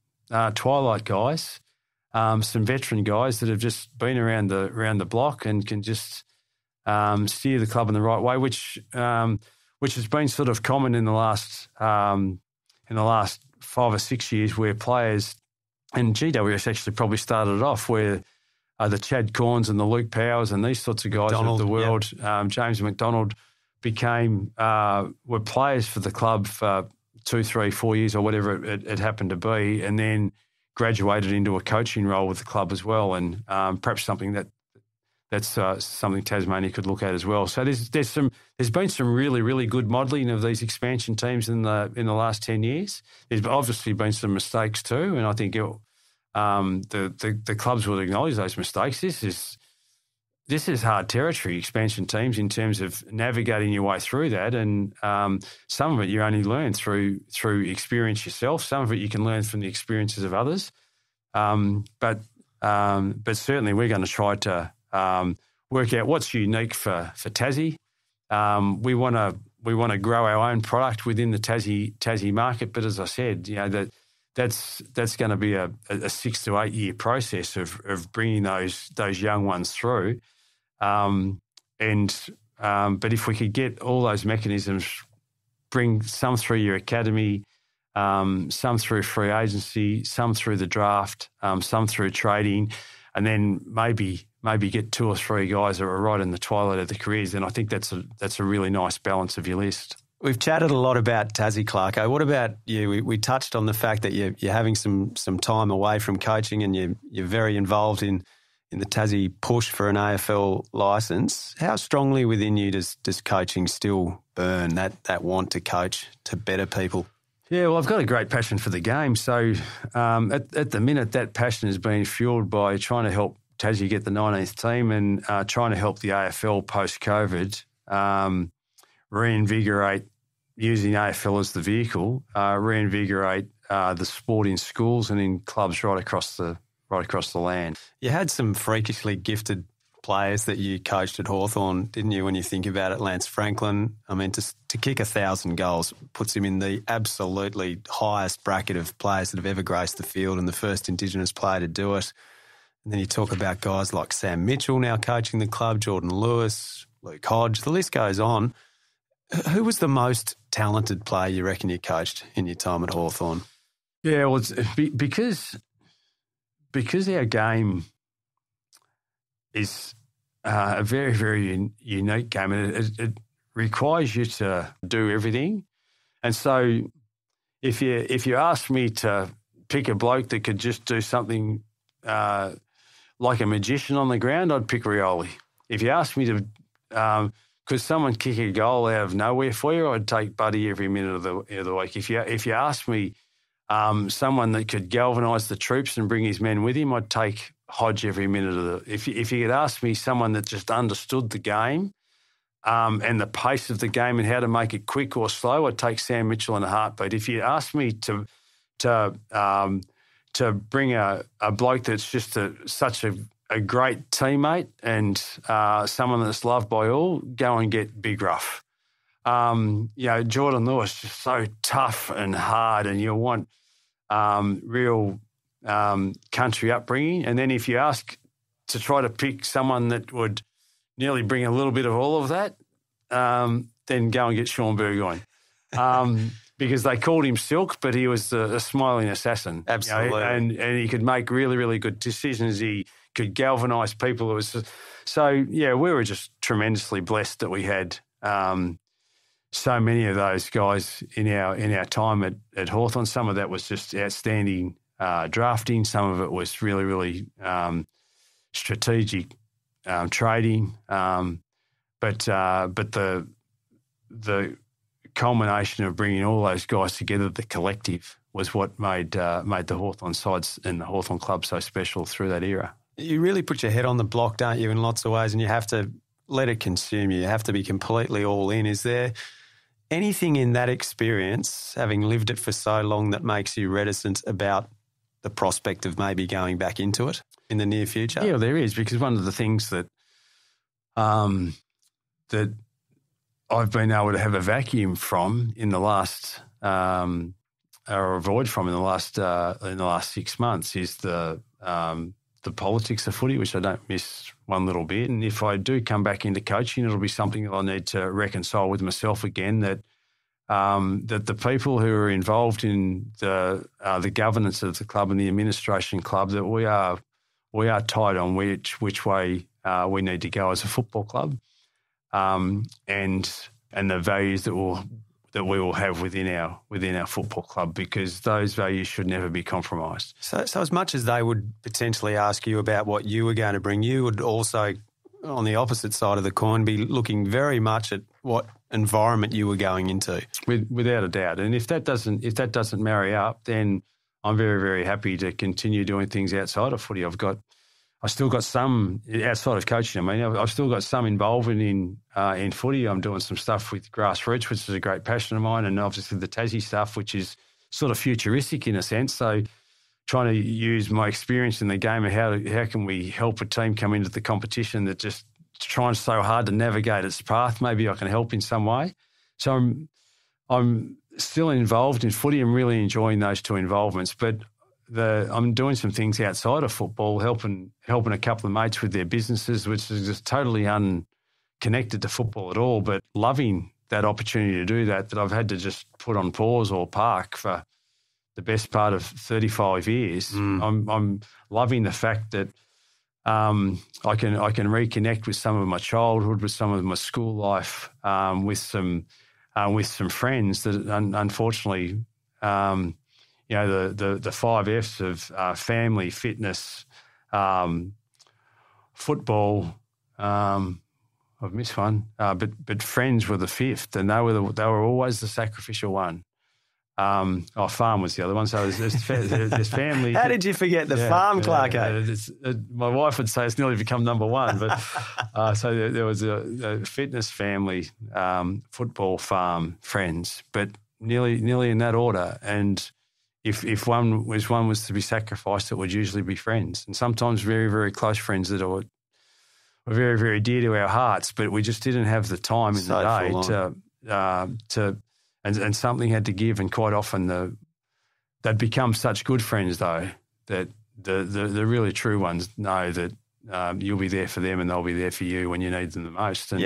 twilight guys, some veteran guys that have just been around the block and can just steer the club in the right way, which has been sort of common in the last 5 or 6 years, where players, and GWS actually probably started it off, where the Chad Corns and the Luke Powers and these sorts of guys of the world, James McDonald, were players for the club for 2, 3, 4 years or whatever it happened to be, and then graduated into a coaching role with the club as well, and perhaps something that's something Tasmania could look at as well. So there's been some really, really good modelling of these expansion teams in the last 10 years. There's obviously been some mistakes too, and I think the clubs will acknowledge those mistakes. This is hard territory, expansion teams, in terms of navigating your way through that, and some of it you only learn through experience yourself. Some of it you can learn from the experiences of others, but certainly we're going to try to work out what's unique for Tassie. We want to grow our own product within the Tassie market, but as I said, that's going to be a 6 to 8 year process of bringing those young ones through. But if we could get all those mechanisms, bring some through your academy, some through free agency, some through the draft, some through trading, and then maybe get 2 or 3 guys that are right in the twilight of their careers, then I think that's a really nice balance of your list. We've chatted a lot about Tassie, Clarko. What about you? We touched on the fact that you're having some time away from coaching and you're very involved in the Tassie push for an AFL licence. How strongly within you does coaching still burn, that want to coach to better people? Yeah, well, I've got a great passion for the game. So at the minute, that passion is being fuelled by trying to help Tassie get the 19th team and trying to help the AFL post-COVID reinvigorate, using AFL as the vehicle, reinvigorate the sport in schools and in clubs right across the land. You had some freakishly gifted players that you coached at Hawthorn, didn't you, when you think about it? Lance Franklin, I mean, to kick 1,000 goals puts him in the absolutely highest bracket of players that have ever graced the field and the first Indigenous player to do it. And then you talk about guys like Sam Mitchell now coaching the club, Jordan Lewis, Luke Hodge, the list goes on. Who was the most talented player you reckon you coached in your time at Hawthorn? Yeah, well, it's because our game is a very, very unique game, and it requires you to do everything. And so, if you ask me to pick a bloke that could just do something like a magician on the ground, I'd pick Rioli. If you ask me to, could someone kick a goal out of nowhere for you, I'd take Buddy every minute of the week. If you ask me someone that could galvanise the troops and bring his men with him, I'd take Hodge every minute of the. If you could ask me someone that just understood the game and the pace of the game and how to make it quick or slow, I'd take Sam Mitchell in a heartbeat. If you ask me to bring a bloke that's just such a great teammate and someone that's loved by all, go and get Big Rough. Jordan Lewis is so tough and hard, and you want real country upbringing. And then if you ask to try to pick someone that would nearly bring a little bit of all of that, then go and get Sean Burgoyne. Because they called him Silk, but he was a smiling assassin. Absolutely. And he could make really, really good decisions. He could galvanise people. It was we were just tremendously blessed that we had so many of those guys in our time at Hawthorn. Some of that was just outstanding drafting. Some of it was really, really strategic trading. But the culmination of bringing all those guys together, the collective, was what made the Hawthorn sides and the Hawthorn club so special through that era. You really put your head on the block, don't you, in lots of ways, and you have to let it consume you. You have to be completely all in. Is there anything in that experience, having lived it for so long, that makes you reticent about the prospect of maybe going back into it in the near future? Yeah, there is, because one of the things that that I've been able to have a vacuum from in the last or avoid from in the last 6 months is the politics of footy, which I don't miss one little bit. And if I do come back into coaching, it'll be something that I need to reconcile with myself again, that the people who are involved in the governance of the club and the administration club, that we are tight on which way we need to go as a football club, and the values that we will have within our football club, because those values should never be compromised. So as much as they would potentially ask you about what you were going to bring, you would also, on the opposite side of the coin, be looking very much at what environment you were going into. Without a doubt. And if that doesn't marry up, then I'm very, very happy to continue doing things outside of footy. I've still got some outside of coaching. I mean, I've still got some involvement in footy. I'm doing some stuff with grassroots, which is a great passion of mine, and obviously the Tassie stuff, which is sort of futuristic in a sense. So, trying to use my experience in the game of how can we help a team come into the competition that just trying so hard to navigate its path. Maybe I can help in some way. So I'm still involved in footy. I'm really enjoying those two involvements, but I'm doing some things outside of football, helping a couple of mates with their businesses, which is just totally unconnected to football at all, but loving that opportunity to do that I've had to just put on pause or park for the best part of 35 years. I'm loving the fact that I can reconnect with some of my childhood, with some of my school life, with some with some friends that unfortunately, the 5 Fs of family, fitness, football. I've missed one, but friends were the 5th, and they were always the sacrificial one. Farm was the other one. So there's family. How did you forget the farm, Clarko? My wife would say it's nearly become number 1. But so there was a fitness, family, football, farm, friends, but nearly in that order. And if one was to be sacrificed, it would usually be friends, and sometimes very, very close friends that were very, very dear to our hearts. But we just didn't have the time in the day to. And something had to give, and quite often they'd become such good friends, though, that the really true ones know that you'll be there for them and they'll be there for you when you need them the most. And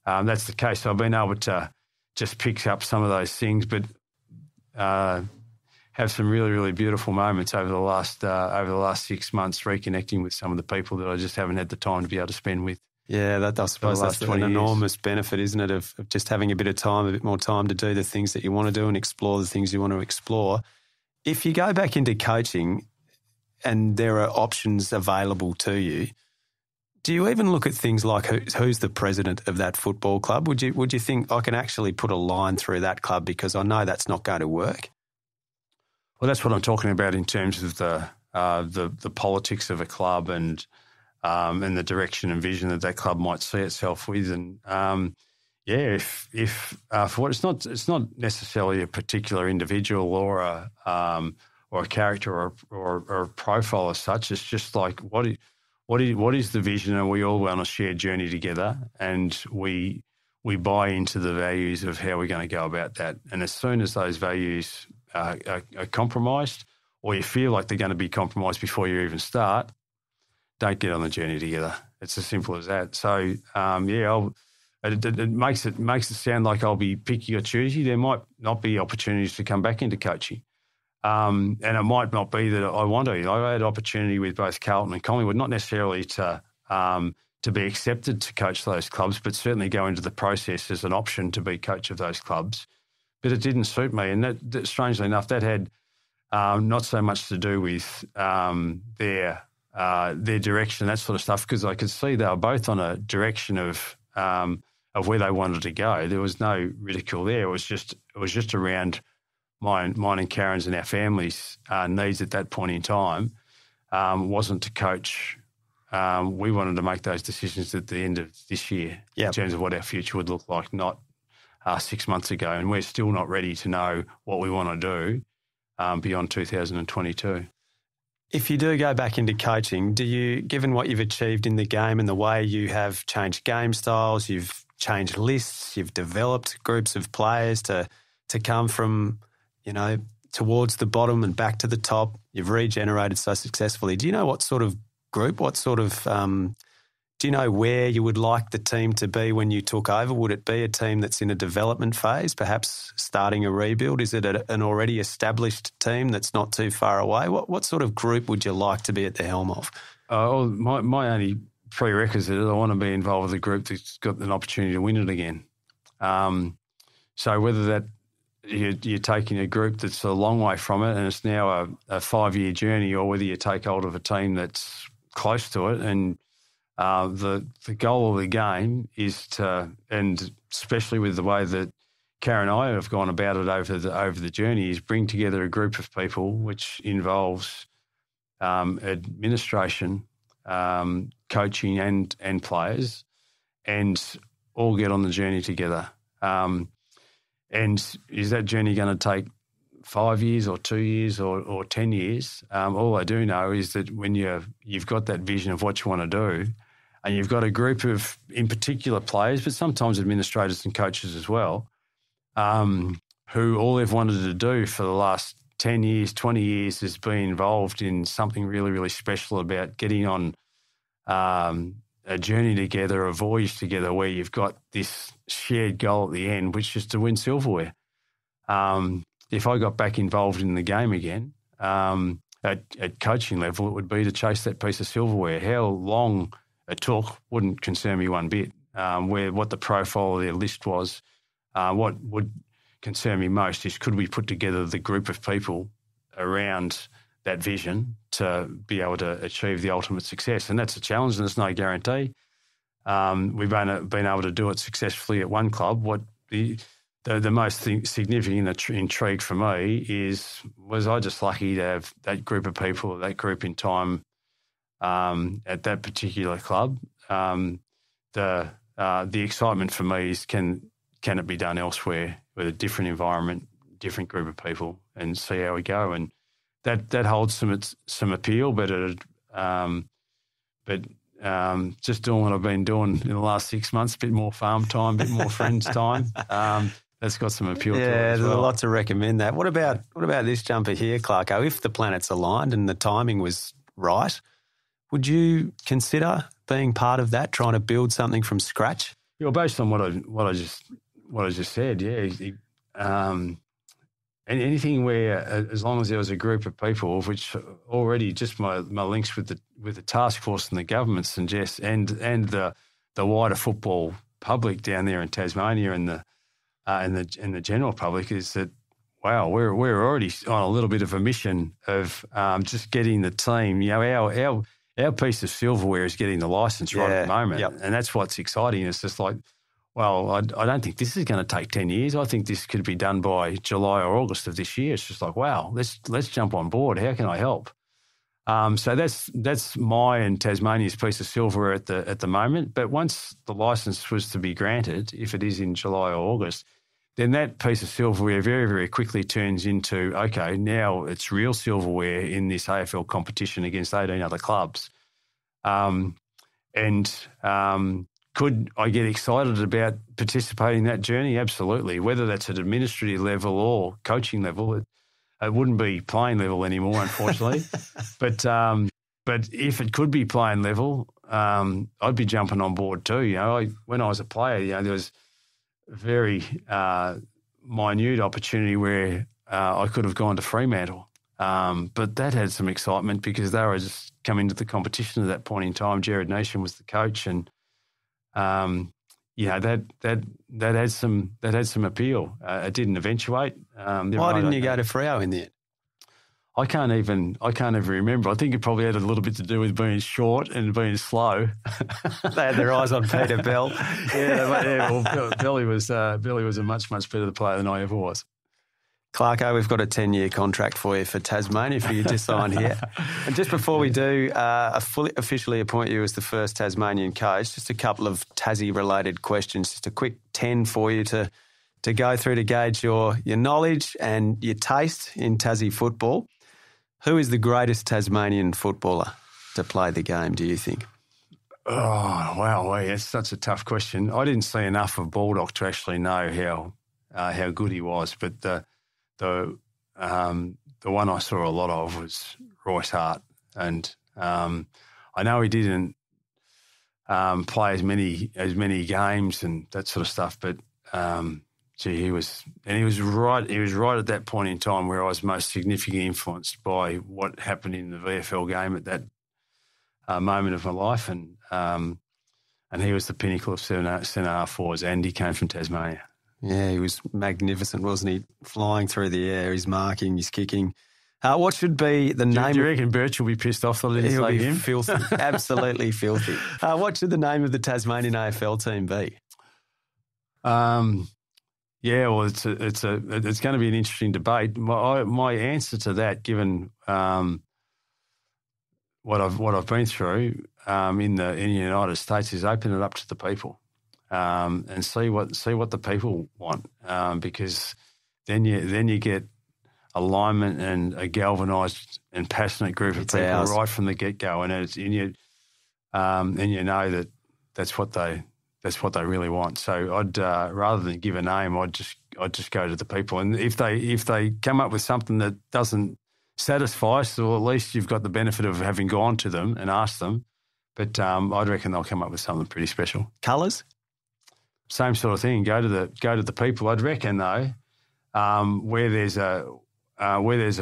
that's the case. So I've been able to just pick up some of those things, but have some really, really beautiful moments over the last 6 months, reconnecting with some of the people that I just haven't had the time to be able to spend with. Yeah, I suppose that's an enormous benefit, isn't it, of just having a bit more time to do the things that you want to do and explore the things you want to explore. If you go back into coaching and there are options available to you, do you even look at things like who's the president of that football club? Would you think I can actually put a line through that club because I know that's not going to work? Well, that's what I'm talking about in terms of the politics of a club and the direction and vision that club might see itself with. And if for what it's not necessarily a particular individual or a character or a profile as such. It's just like what is the vision, and we all on a shared journey together, and we buy into the values of how we're going to go about that. And as soon as those values are compromised, or you feel like they're going to be compromised before you even start, don't get on the journey together. It's as simple as that. So, it makes it sound like I'll be picky or choosy. There might not be opportunities to come back into coaching. And it might not be that I want to. I had opportunity with both Carlton and Collingwood, not necessarily to be accepted to coach those clubs, but certainly go into the process as an option to be coach of those clubs. But it didn't suit me. And that strangely enough, that had not so much to do with their direction, that sort of stuff, because I could see they were both on a direction of where they wanted to go. There was no ridicule there. It was just around mine and Karen's and our family's needs at that point in time. Wasn't to coach. We wanted to make those decisions at the end of this year in terms of what our future would look like, not 6 months ago. And we're still not ready to know what we want to do beyond 2022. If you do go back into coaching, given what you've achieved in the game and the way you have changed game styles, you've changed lists, you've developed groups of players to come from, towards the bottom and back to the top, you've regenerated so successfully. Do you know what sort of group, do you know where you would like the team to be when you took over? Would it be a team that's in a development phase, perhaps starting a rebuild? Is it an already established team that's not too far away? What sort of group would you like to be at the helm of? My only prerequisite is I want to be involved with a group that's got an opportunity to win it again. So whether that you're taking a group that's a long way from it and it's now a 5-year journey, or whether you take hold of a team that's close to it, and the goal of the game is to, and especially with the way that Karen and I have gone about it over the journey, is bring together a group of people which involves administration, coaching and players, and all get on the journey together. And is that journey going to take 5 years or 2 years or 10 years? All I do know is that when you've got that vision of what you want to do, and you've got a group of, in particular, players, but sometimes administrators and coaches as well, who all they've wanted to do for the last 10 years, 20 years is be involved in something really, really special about getting on a journey together, a voyage together, where you've got this shared goal at the end, which is to win silverware. If I got back involved in the game again, at coaching level, it would be to chase that piece of silverware. How long it took wouldn't concern me one bit. What the profile of their list was What would concern me most is could we put together the group of people around that vision to be able to achieve the ultimate success. And that's a challenge and there's no guarantee. We've been able to do it successfully at one club. What the most significant intrigue for me was I just lucky to have that group of people, that group in time at that particular club. The excitement for me is can it be done elsewhere with a different environment, different group of people, and see how we go. And that holds some appeal, but just doing what I've been doing in the last 6 months, a bit more farm time, a bit more friends time. That's got some appeal to it. Yeah, as there's well. a lot to recommend that. What about this jumper here, Clarko? If the planets aligned and the timing was right, would you consider being part of that, trying to build something from scratch? Yeah, based on what I just said, yeah. And anything where, as long as there was a group of people, which already just my links with the task force and the government suggest, and the wider football public down there in Tasmania and the general public is that, wow, we're already on a little bit of a mission of just getting the team. You know, our piece of silverware is getting the licence right at the moment, and that's what's exciting. It's just like, well, I don't think this is going to take 10 years. I think this could be done by July or August of this year. It's just like, wow, let's jump on board. How can I help? So that's my and Tasmania's piece of silverware at the moment. But once the licence was to be granted, if it is in July or August, then that piece of silverware very, very quickly turns into, okay, now it's real silverware in this AFL competition against 18 other clubs. Could I get excited about participating in that journey? Absolutely. Whether that's at administrative level or coaching level, it wouldn't be playing level anymore, unfortunately. But if it could be playing level, I'd be jumping on board too. You know, when I was a player, you know, there was a very minute opportunity where I could have gone to Fremantle. But that had some excitement because they were just coming to the competition at that point in time. Jared Nation was the coach, and that had some appeal. It didn't eventuate. Why didn't you go to Freo in the end? I can't even remember. I think it probably had a little bit to do with being short and being slow. They had their eyes on Peter Bell. Well, Billy was a much better player than I ever was. Clarko, we've got a 10-year contract for you for Tasmania for you to sign here. And just before we do officially appoint you as the first Tasmanian coach, just a couple of Tassie-related questions, just a quick 10 for you to go through to gauge your knowledge and your taste in Tassie football. Who is the greatest Tasmanian footballer to play the game, do you think? Oh, wow, that's such a tough question. I didn't see enough of Baldock to actually know how good he was, but the one I saw a lot of was Royce Hart, and I know he didn't play as many games and that sort of stuff, but he was right. He was right at that point in time where I was most significantly influenced by what happened in the VFL game at that moment of my life, and he was the pinnacle of centre half forwards, and he came from Tasmania. Yeah, he was magnificent, wasn't he? Flying through the air, his marking, his kicking. What should be the name? Do you reckon Birch will be pissed off that I didn't say him? Filthy, absolutely filthy. What should the name of the Tasmanian AFL team be? Yeah, well, it's going to be an interesting debate. My answer to that, given what I've been through in the United States, is open it up to the people. And see what the people want, because then you get alignment and a galvanised and passionate group of people right from the get go, and you know that's what they really want. So I'd rather than give a name, I'd just go to the people, and if they come up with something that doesn't satisfy us, well, at least you've got the benefit of having gone to them and asked them. But I'd reckon they'll come up with something pretty special. Colours? Same sort of thing. Go to the people. I'd reckon though, where there's a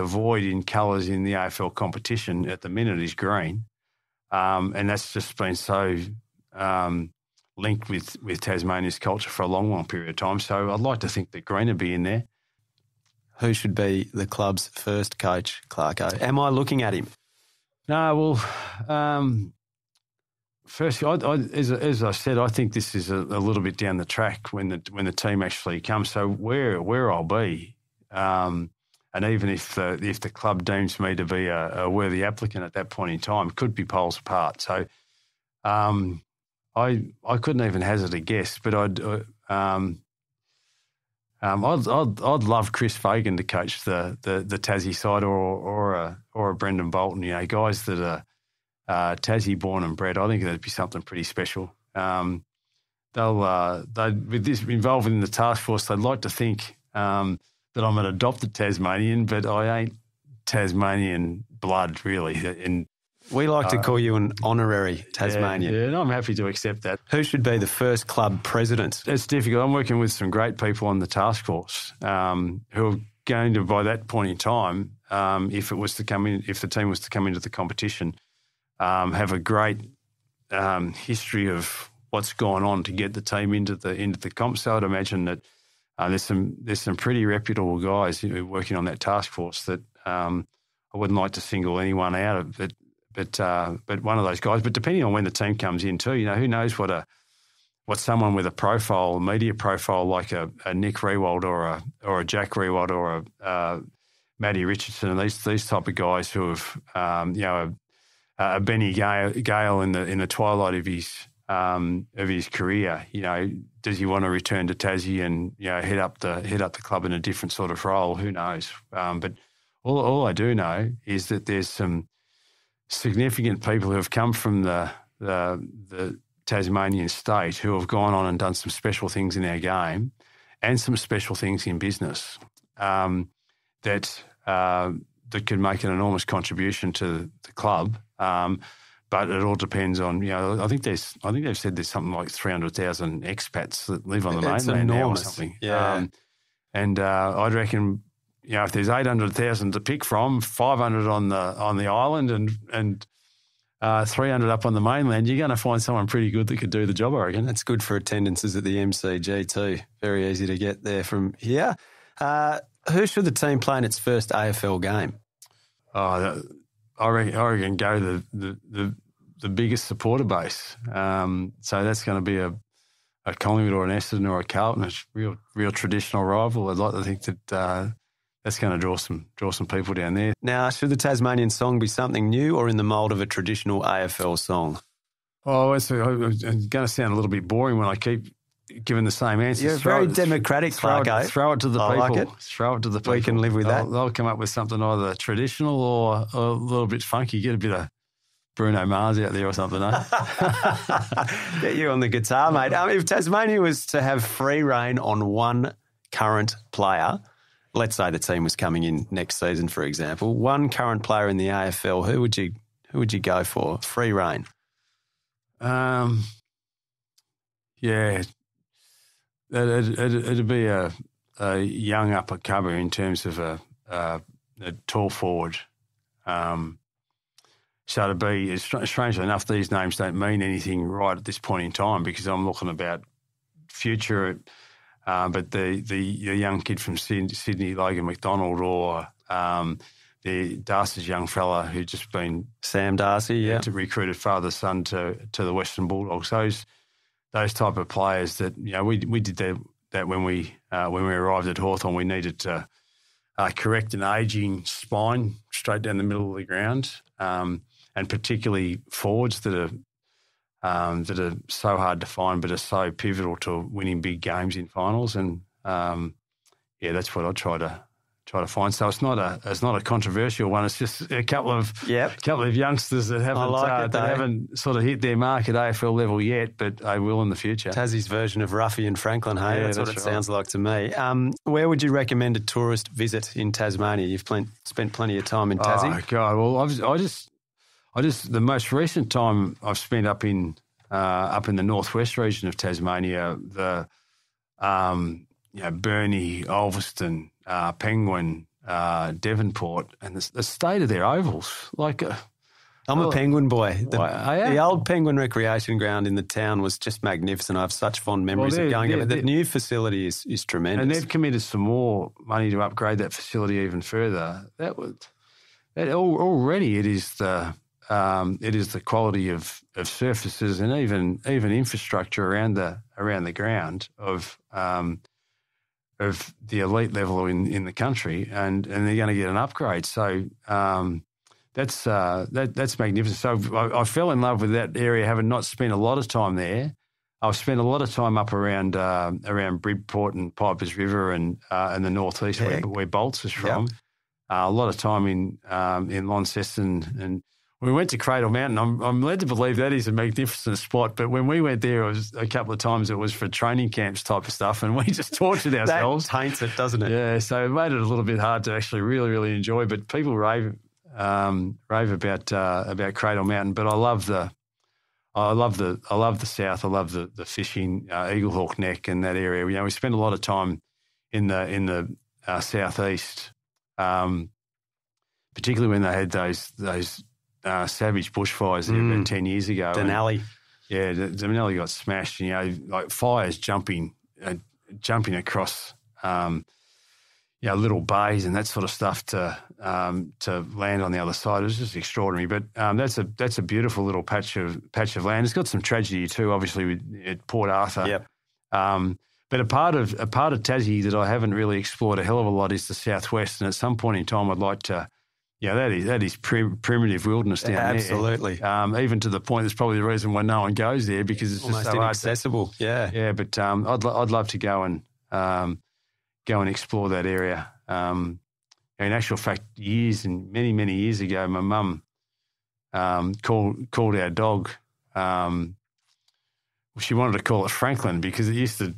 void in colours in the AFL competition at the minute is green, and that's just been so linked with Tasmania's culture for a long, long period of time. So I'd like to think that Green would be in there. Who should be the club's first coach, Clarko? Am I looking at him? No, well, firstly, as I said, I think this is a little bit down the track when the team actually comes. So where I'll be, and even if the club deems me to be a worthy applicant at that point in time, could be poles apart. So I couldn't even hazard a guess, but I'd love Chris Fagan to coach the Tassie side or a Brendan Bolton. You know, guys that are Tassie born and bred. I think that'd be something pretty special. They'd with this involved in the task force, they'd like to think that I'm an adopted Tasmanian, but I ain't Tasmanian blood really. And we like to call you an honorary Tasmanian. Yeah, and I'm happy to accept that. Who should be the first club president? It's difficult. I'm working with some great people on the task force who are going to, by that point in time, if the team was to come into the competition, have a great history of what's gone on to get the team into the comp. So I'd imagine that there's some pretty reputable guys working on that task force that I wouldn't like to single anyone out of it. But one of those guys. But depending on when the team comes in too, you know, who knows what someone with a media profile like a Nick Rewald or a Jack Rewald or a Matty Richardson and these type of guys who have a Benny Gale in the twilight of his career. You know, does he want to return to Tassie and head up the club in a different sort of role? Who knows? But all I do know is that there's some significant people who have come from the Tasmanian state who have gone on and done some special things in our game and some special things in business that could make an enormous contribution to the club. But it all depends on, I think they've said there's something like 300,000 expats that live on the mainland now or something. Yeah. And I'd reckon, if there's 800,000 to pick from, 500 on the island and 300 up on the mainland, you're going to find someone pretty good that could do the job, I reckon. That's good for attendances at the MCG too. Very easy to get there from here. Who should the team play in its first AFL game? I reckon go the biggest supporter base. So that's going to be a Collingwood or an Essendon or a Carlton, a real traditional rival. I'd like to think that that's going to draw some people down there. Now, should the Tasmanian song be something new or in the mould of a traditional AFL song? Oh, it's going to sound a little bit boring when I keep giving the same answer. You're very democratic, Clarko. Throw it to the people. Like it. Throw it to the people. We can live with that. They'll come up with something either traditional or a little bit funky. Get a bit of Bruno Mars out there or something, eh? Get you on the guitar, mate. If Tasmania was to have free rein on one current player, let's say the team was coming in next season, for example, one current player in the AFL, who would you go for? Free rein. Yeah, it'd be a young upper-comer in terms of a tall forward. So to be, strangely enough, these names don't mean anything right at this point in time because I'm looking about future. But the young kid from Sydney, Logan McDonald, or the Darcy's young fella who just been Sam Darcy, to recruited father-son to the Western Bulldogs. Those type of players that we did that when we arrived at Hawthorn. We needed to correct an ageing spine straight down the middle of the ground, and particularly forwards that are so hard to find but are so pivotal to winning big games in finals. And that's what I try to find. So it's not a controversial one. It's just a couple of youngsters that haven't sort of hit their mark at AFL level yet, but they will in the future. Tassie's version of Ruffy and Franklin, hey? That's what it sounds like to me. Where would you recommend a tourist visit in Tasmania? You've spent plenty of time in Tassie. Oh God! Well, I just the most recent time I've spent up in the northwest region of Tasmania, the Burnie, Ulverston, Penguin, Devonport, and the state of their ovals. Like I'm a Penguin boy. Yeah? The old Penguin recreation ground in the town was just magnificent. I have such fond memories of going there. But the new facility is tremendous. And they've committed some more money to upgrade that facility even further. Already it is the quality of surfaces and even infrastructure around the ground of the elite level in the country, and they're going to get an upgrade. So that's magnificent. So I fell in love with that area, having not spent a lot of time there. I've spent a lot of time up around Bridport and Pipers River and the northeast where Bolts is from. Yep. A lot of time in Launceston, and we went to Cradle Mountain. I'm led to believe that is a magnificent spot, but when we went there, it was a couple of times it was for training camps type of stuff, and we just tortured ourselves. That taints it, doesn't it? Yeah, so it made it a little bit hard to actually really, really enjoy. But people rave about Cradle Mountain. But I love the south. I love the fishing, Eaglehawk Neck and that area. We spent a lot of time in the southeast, particularly when they had those savage bushfires there about 10 years ago. Denali. Yeah, Denali got smashed. Like fires jumping across, little bays and that sort of stuff to land on the other side. It was just extraordinary. But that's a beautiful little patch of land. It's got some tragedy too, obviously at Port Arthur. Yep. But a part of Tassie that I haven't really explored a hell of a lot is the southwest. And at some point in time, I'd like to. Yeah, that is primitive wilderness down there. Absolutely. Even to the point that's probably the reason why no one goes there, because it's almost just so inaccessible. Yeah, but I'd love to go and explore that area. In actual fact, many years ago, my mum called our dog. She wanted to call it Franklin because it used to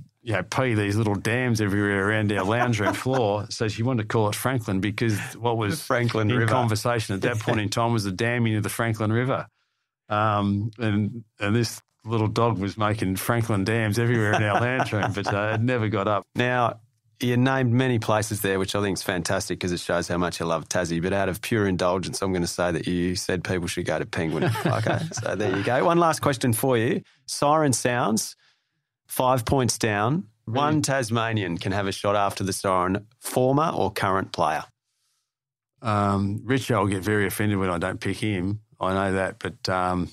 pee these little dams everywhere around our lounge room floor. So she wanted to call it Franklin because what was Franklin in River conversation at that point in time was the damming of the Franklin River. And this little dog was making Franklin dams everywhere in our lounge room, but it never got up. Now, you named many places there, which I think is fantastic because it shows how much you love Tassie. But out of pure indulgence, I'm going to say that you said people should go to Penguin. Okay, so there you go. One last question for you. Siren sounds, 5 points down. Really? One Tasmanian can have a shot after the siren, former or current player? Richard will get very offended when I don't pick him. I know that, but I'm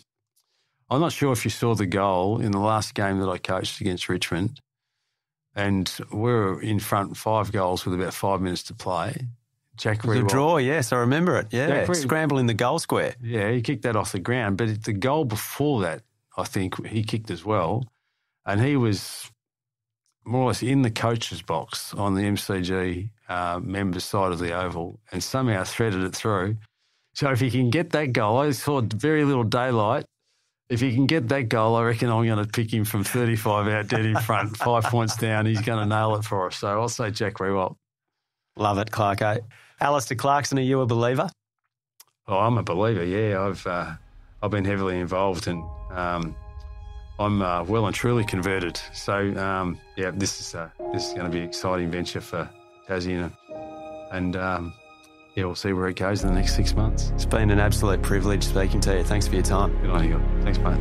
not sure if you saw the goal in the last game that I coached against Richmond. And we were in front 5 goals with about 5 minutes to play. Jack Rewalt. The draw, yes, I remember it. Yeah, scramble in the goal square. Yeah, he kicked that off the ground. But the goal before that, I think, he kicked as well. And he was more or less in the coach's box on the MCG members' side of the oval and somehow threaded it through. So if he can get that goal, I saw very little daylight. If he can get that goal, I reckon I'm going to pick him from 35 out dead in front, 5 points down. He's going to nail it for us. So I'll say Jack Rewalt. Love it, Clarko. Alastair Clarkson, are you a believer? Oh, I'm a believer, yeah. I've been heavily involved and I'm well and truly converted. So, this is going to be an exciting venture for Tassie and we'll see where it goes in the next 6 months. It's been an absolute privilege speaking to you. Thanks for your time. Good on you. Thanks, mate.